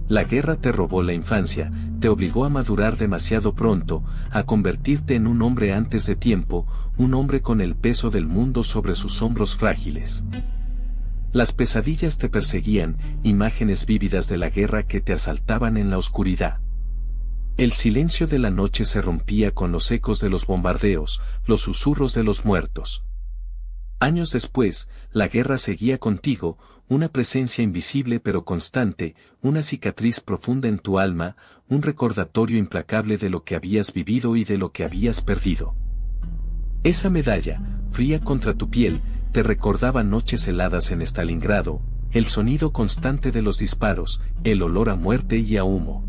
La guerra te robó la infancia, te obligó a madurar demasiado pronto, a convertirte en un hombre antes de tiempo, un hombre con el peso del mundo sobre sus hombros frágiles. Las pesadillas te perseguían, imágenes vívidas de la guerra que te asaltaban en la oscuridad. El silencio de la noche se rompía con los ecos de los bombardeos, los susurros de los muertos. Años después, la guerra seguía contigo, una presencia invisible pero constante, una cicatriz profunda en tu alma, un recordatorio implacable de lo que habías vivido y de lo que habías perdido. Esa medalla, fría contra tu piel, te recordaba noches heladas en Stalingrado, el sonido constante de los disparos, el olor a muerte y a humo.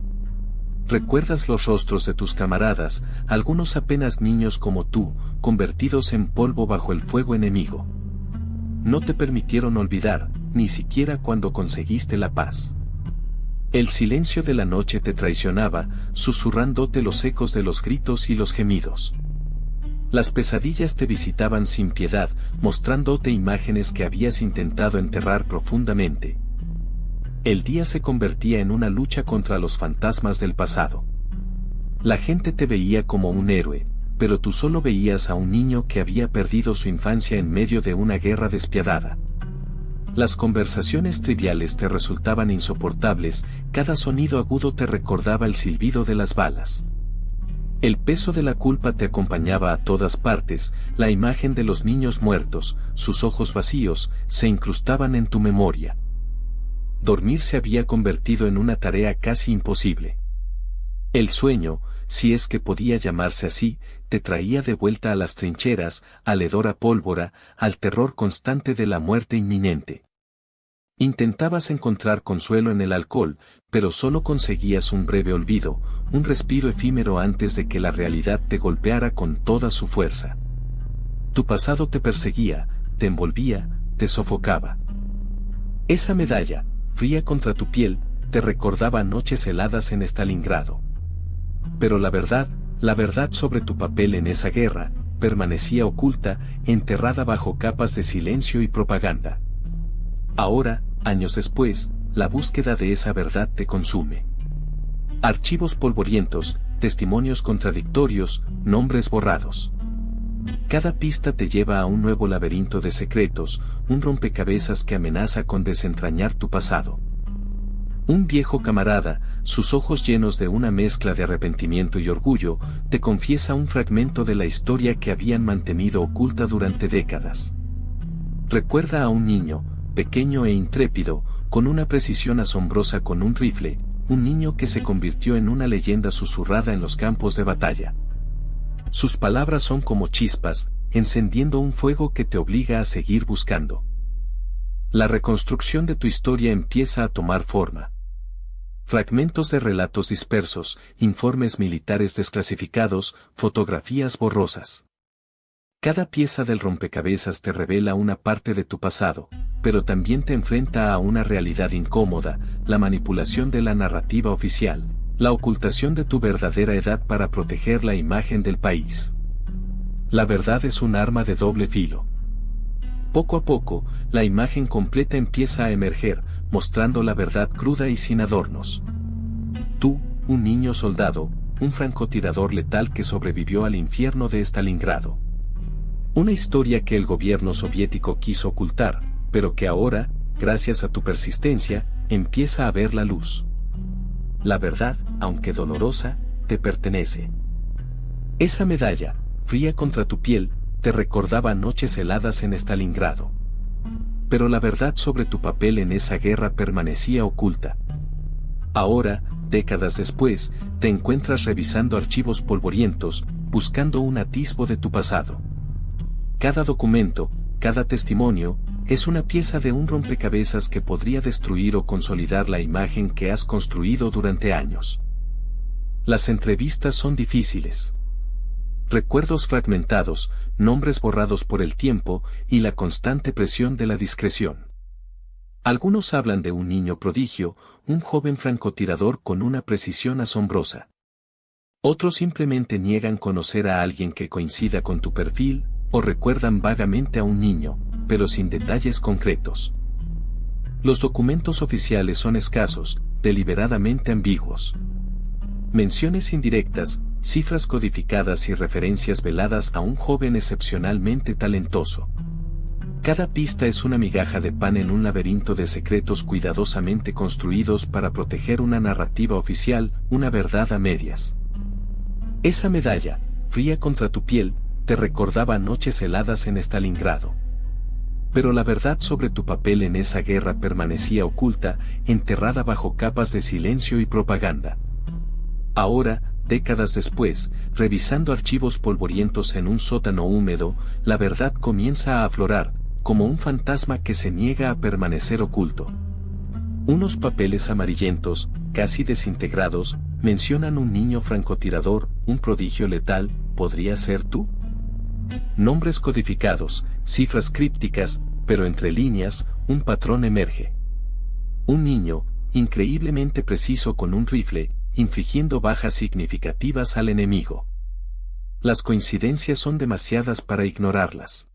Recuerdas los rostros de tus camaradas, algunos apenas niños como tú, convertidos en polvo bajo el fuego enemigo. No te permitieron olvidar, ni siquiera cuando conseguiste la paz. El silencio de la noche te traicionaba, susurrándote los ecos de los gritos y los gemidos. Las pesadillas te visitaban sin piedad, mostrándote imágenes que habías intentado enterrar profundamente. El día se convertía en una lucha contra los fantasmas del pasado. La gente te veía como un héroe, pero tú solo veías a un niño que había perdido su infancia en medio de una guerra despiadada. Las conversaciones triviales te resultaban insoportables, cada sonido agudo te recordaba el silbido de las balas. El peso de la culpa te acompañaba a todas partes, la imagen de los niños muertos, sus ojos vacíos, se incrustaban en tu memoria. Dormir se había convertido en una tarea casi imposible. El sueño, si es que podía llamarse así, te traía de vuelta a las trincheras, al hedor a pólvora, al terror constante de la muerte inminente. Intentabas encontrar consuelo en el alcohol, pero solo conseguías un breve olvido, un respiro efímero antes de que la realidad te golpeara con toda su fuerza. Tu pasado te perseguía, te envolvía, te sofocaba. Esa medalla, fría contra tu piel, te recordaba noches heladas en Stalingrado. Pero la verdad sobre tu papel en esa guerra, permanecía oculta, enterrada bajo capas de silencio y propaganda. Ahora, años después, la búsqueda de esa verdad te consume. Archivos polvorientos, testimonios contradictorios, nombres borrados. Cada pista te lleva a un nuevo laberinto de secretos, un rompecabezas que amenaza con desentrañar tu pasado. Un viejo camarada, sus ojos llenos de una mezcla de arrepentimiento y orgullo, te confiesa un fragmento de la historia que habían mantenido oculta durante décadas. Recuerda a un niño, pequeño e intrépido, con una precisión asombrosa con un rifle, un niño que se convirtió en una leyenda susurrada en los campos de batalla. Sus palabras son como chispas, encendiendo un fuego que te obliga a seguir buscando. La reconstrucción de tu historia empieza a tomar forma. Fragmentos de relatos dispersos, informes militares desclasificados, fotografías borrosas. Cada pieza del rompecabezas te revela una parte de tu pasado, pero también te enfrenta a una realidad incómoda, la manipulación de la narrativa oficial, La ocultación de tu verdadera edad para proteger la imagen del país. La verdad es un arma de doble filo. Poco a poco, la imagen completa empieza a emerger, mostrando la verdad cruda y sin adornos. Tú, un niño soldado, un francotirador letal que sobrevivió al infierno de Stalingrado. Una historia que el gobierno soviético quiso ocultar, pero que ahora, gracias a tu persistencia, empieza a ver la luz. La verdad, aunque dolorosa, te pertenece. Esa medalla, fría contra tu piel, te recordaba noches heladas en Stalingrado. Pero la verdad sobre tu papel en esa guerra permanecía oculta. Ahora, décadas después, te encuentras revisando archivos polvorientos, buscando un atisbo de tu pasado. Cada documento, cada testimonio, es una pieza de un rompecabezas que podría destruir o consolidar la imagen que has construido durante años. Las entrevistas son difíciles. Recuerdos fragmentados, nombres borrados por el tiempo y la constante presión de la discreción. Algunos hablan de un niño prodigio, un joven francotirador con una precisión asombrosa. Otros simplemente niegan conocer a alguien que coincida con tu perfil, o recuerdan vagamente a un niño, pero sin detalles concretos. Los documentos oficiales son escasos, deliberadamente ambiguos. Menciones indirectas, cifras codificadas y referencias veladas a un joven excepcionalmente talentoso. Cada pista es una migaja de pan en un laberinto de secretos cuidadosamente construidos para proteger una narrativa oficial, una verdad a medias. Esa medalla, fría contra tu piel, te recordaba noches heladas en Stalingrado. Pero la verdad sobre tu papel en esa guerra permanecía oculta, enterrada bajo capas de silencio y propaganda. Ahora, décadas después, revisando archivos polvorientos en un sótano húmedo, la verdad comienza a aflorar, como un fantasma que se niega a permanecer oculto. Unos papeles amarillentos, casi desintegrados, mencionan un niño francotirador, un prodigio letal, ¿podría ser tú? Nombres codificados, cifras crípticas, pero entre líneas, un patrón emerge. Un niño, increíblemente preciso con un rifle, infligiendo bajas significativas al enemigo. Las coincidencias son demasiadas para ignorarlas.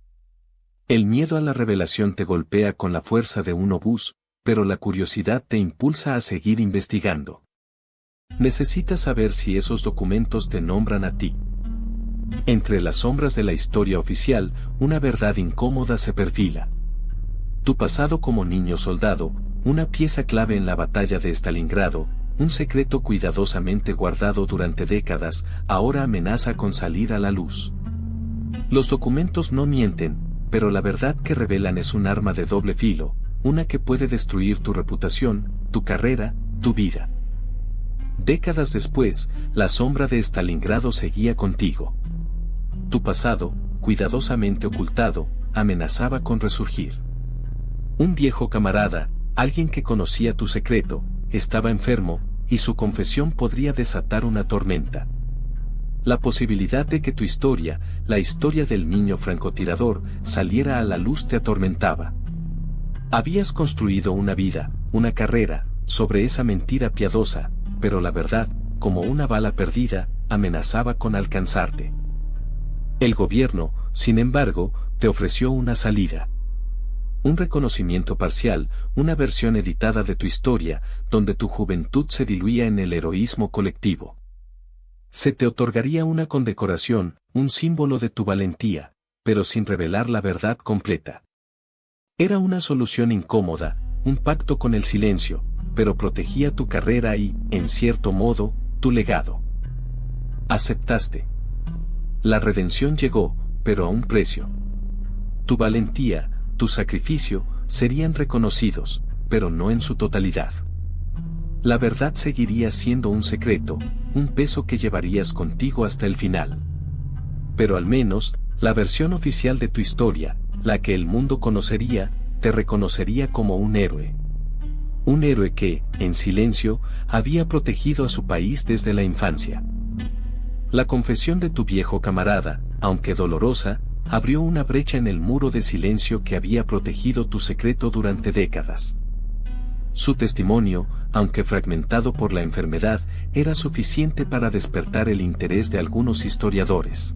El miedo a la revelación te golpea con la fuerza de un obús, pero la curiosidad te impulsa a seguir investigando. Necesitas saber si esos documentos te nombran a ti. Entre las sombras de la historia oficial, una verdad incómoda se perfila. Tu pasado como niño soldado, una pieza clave en la batalla de Stalingrado, un secreto cuidadosamente guardado durante décadas, ahora amenaza con salir a la luz. Los documentos no mienten, pero la verdad que revelan es un arma de doble filo, una que puede destruir tu reputación, tu carrera, tu vida. Décadas después, la sombra de Stalingrado seguía contigo. Tu pasado, cuidadosamente ocultado, amenazaba con resurgir. Un viejo camarada, alguien que conocía tu secreto, estaba enfermo, y su confesión podría desatar una tormenta. La posibilidad de que tu historia, la historia del niño francotirador, saliera a la luz te atormentaba. Habías construido una vida, una carrera, sobre esa mentira piadosa, pero la verdad, como una bala perdida, amenazaba con alcanzarte. El gobierno, sin embargo, te ofreció una salida. Un reconocimiento parcial, una versión editada de tu historia, donde tu juventud se diluía en el heroísmo colectivo. Se te otorgaría una condecoración, un símbolo de tu valentía, pero sin revelar la verdad completa. Era una solución incómoda, un pacto con el silencio, pero protegía tu carrera y, en cierto modo, tu legado. Aceptaste. La redención llegó, pero a un precio. Tu valentía, tu sacrificio, serían reconocidos, pero no en su totalidad. La verdad seguiría siendo un secreto, un peso que llevarías contigo hasta el final. Pero al menos, la versión oficial de tu historia, la que el mundo conocería, te reconocería como un héroe. Un héroe que, en silencio, había protegido a su país desde la infancia. La confesión de tu viejo camarada, aunque dolorosa, abrió una brecha en el muro de silencio que había protegido tu secreto durante décadas. Su testimonio, aunque fragmentado por la enfermedad, era suficiente para despertar el interés de algunos historiadores.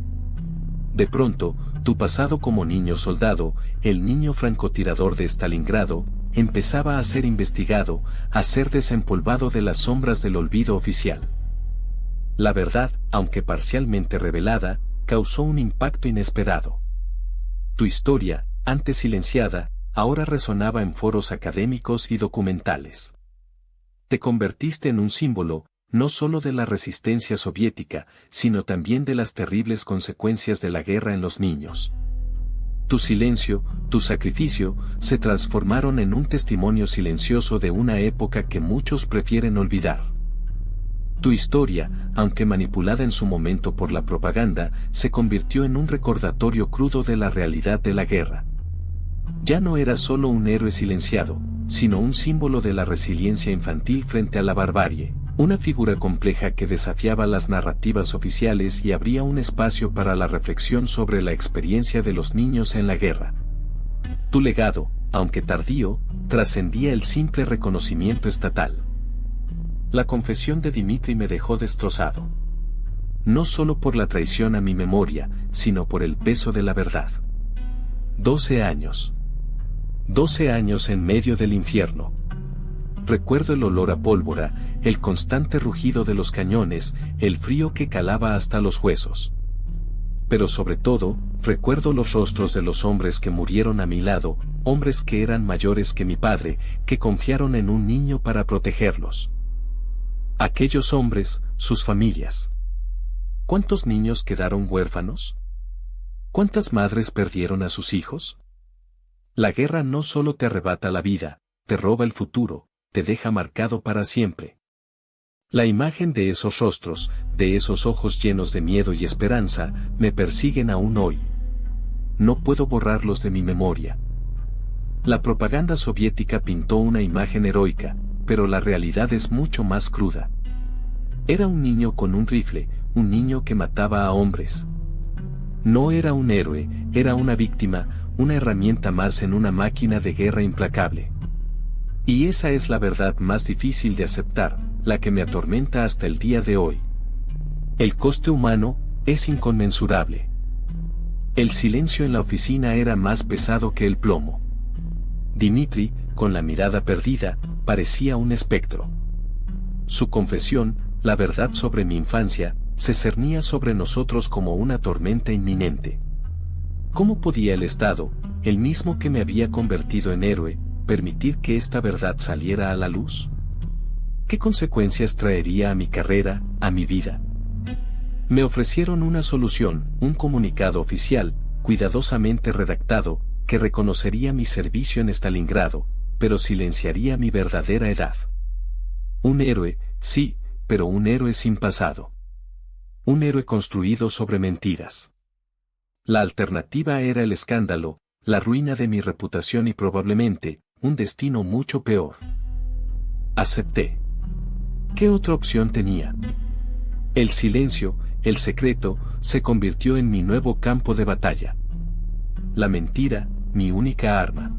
De pronto, tu pasado como niño soldado, el niño francotirador de Stalingrado, empezaba a ser investigado, a ser desempolvado de las sombras del olvido oficial. La verdad, aunque parcialmente revelada, causó un impacto inesperado. Tu historia, antes silenciada, ahora resonaba en foros académicos y documentales. Te convertiste en un símbolo, no solo de la resistencia soviética, sino también de las terribles consecuencias de la guerra en los niños. Tu silencio, tu sacrificio, se transformaron en un testimonio silencioso de una época que muchos prefieren olvidar. Tu historia, aunque manipulada en su momento por la propaganda, se convirtió en un recordatorio crudo de la realidad de la guerra. Ya no era solo un héroe silenciado, sino un símbolo de la resiliencia infantil frente a la barbarie, una figura compleja que desafiaba las narrativas oficiales y abría un espacio para la reflexión sobre la experiencia de los niños en la guerra. Tu legado, aunque tardío, trascendía el simple reconocimiento estatal. La confesión de Dmitri me dejó destrozado. No solo por la traición a mi memoria, sino por el peso de la verdad. 12 años. 12 años en medio del infierno. Recuerdo el olor a pólvora, el constante rugido de los cañones, el frío que calaba hasta los huesos. Pero sobre todo, recuerdo los rostros de los hombres que murieron a mi lado, hombres que eran mayores que mi padre, que confiaron en un niño para protegerlos. Aquellos hombres, sus familias. ¿Cuántos niños quedaron huérfanos? ¿Cuántas madres perdieron a sus hijos? La guerra no solo te arrebata la vida, te roba el futuro, te deja marcado para siempre. La imagen de esos rostros, de esos ojos llenos de miedo y esperanza, me persiguen aún hoy. No puedo borrarlos de mi memoria. La propaganda soviética pintó una imagen heroica, pero la realidad es mucho más cruda. Era un niño con un rifle, un niño que mataba a hombres. No era un héroe, era una víctima, una herramienta más en una máquina de guerra implacable. Y esa es la verdad más difícil de aceptar, la que me atormenta hasta el día de hoy. El coste humano es inconmensurable. El silencio en la oficina era más pesado que el plomo. Dmitri, con la mirada perdida, parecía un espectro. Su confesión, la verdad sobre mi infancia, se cernía sobre nosotros como una tormenta inminente. ¿Cómo podía el Estado, el mismo que me había convertido en héroe, permitir que esta verdad saliera a la luz? ¿Qué consecuencias traería a mi carrera, a mi vida? Me ofrecieron una solución, un comunicado oficial, cuidadosamente redactado, que reconocería mi servicio en Stalingrado, pero silenciaría mi verdadera edad. Un héroe, sí, pero un héroe sin pasado. Un héroe construido sobre mentiras. La alternativa era el escándalo, la ruina de mi reputación y probablemente, un destino mucho peor. Acepté. ¿Qué otra opción tenía? El silencio, el secreto, se convirtió en mi nuevo campo de batalla. La mentira, mi única arma.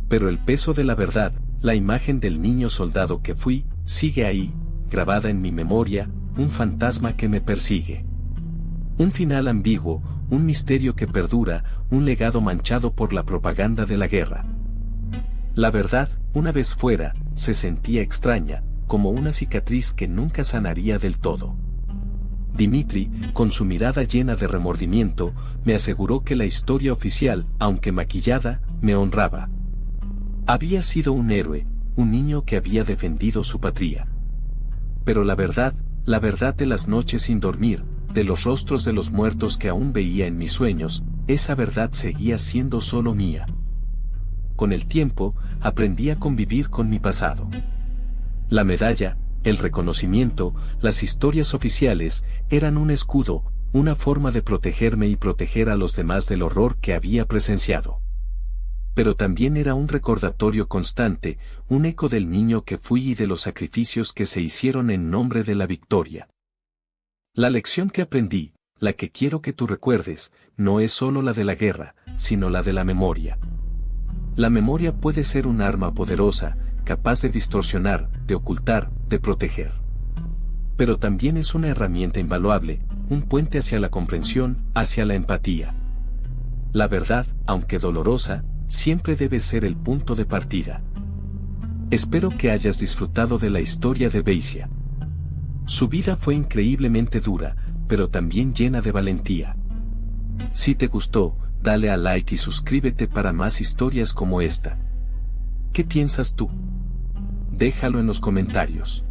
Pero el peso de la verdad, la imagen del niño soldado que fui, sigue ahí, grabada en mi memoria, un fantasma que me persigue. Un final ambiguo, un misterio que perdura, un legado manchado por la propaganda de la guerra. La verdad, una vez fuera, se sentía extraña, como una cicatriz que nunca sanaría del todo. Dmitri, con su mirada llena de remordimiento, me aseguró que la historia oficial, aunque maquillada, me honraba. Había sido un héroe, un niño que había defendido su patria. Pero la verdad de las noches sin dormir, de los rostros de los muertos que aún veía en mis sueños, esa verdad seguía siendo solo mía. Con el tiempo, aprendí a convivir con mi pasado. La medalla, el reconocimiento, las historias oficiales, eran un escudo, una forma de protegerme y proteger a los demás del horror que había presenciado. Pero también era un recordatorio constante, un eco del niño que fui y de los sacrificios que se hicieron en nombre de la victoria. La lección que aprendí, la que quiero que tú recuerdes, no es solo la de la guerra, sino la de la memoria. La memoria puede ser un arma poderosa, capaz de distorsionar, de ocultar, de proteger. Pero también es una herramienta invaluable, un puente hacia la comprensión, hacia la empatía. La verdad, aunque dolorosa, siempre debe ser el punto de partida. Espero que hayas disfrutado de la historia de Beissia. Su vida fue increíblemente dura, pero también llena de valentía. Si te gustó, dale a like y suscríbete para más historias como esta. ¿Qué piensas tú? Déjalo en los comentarios.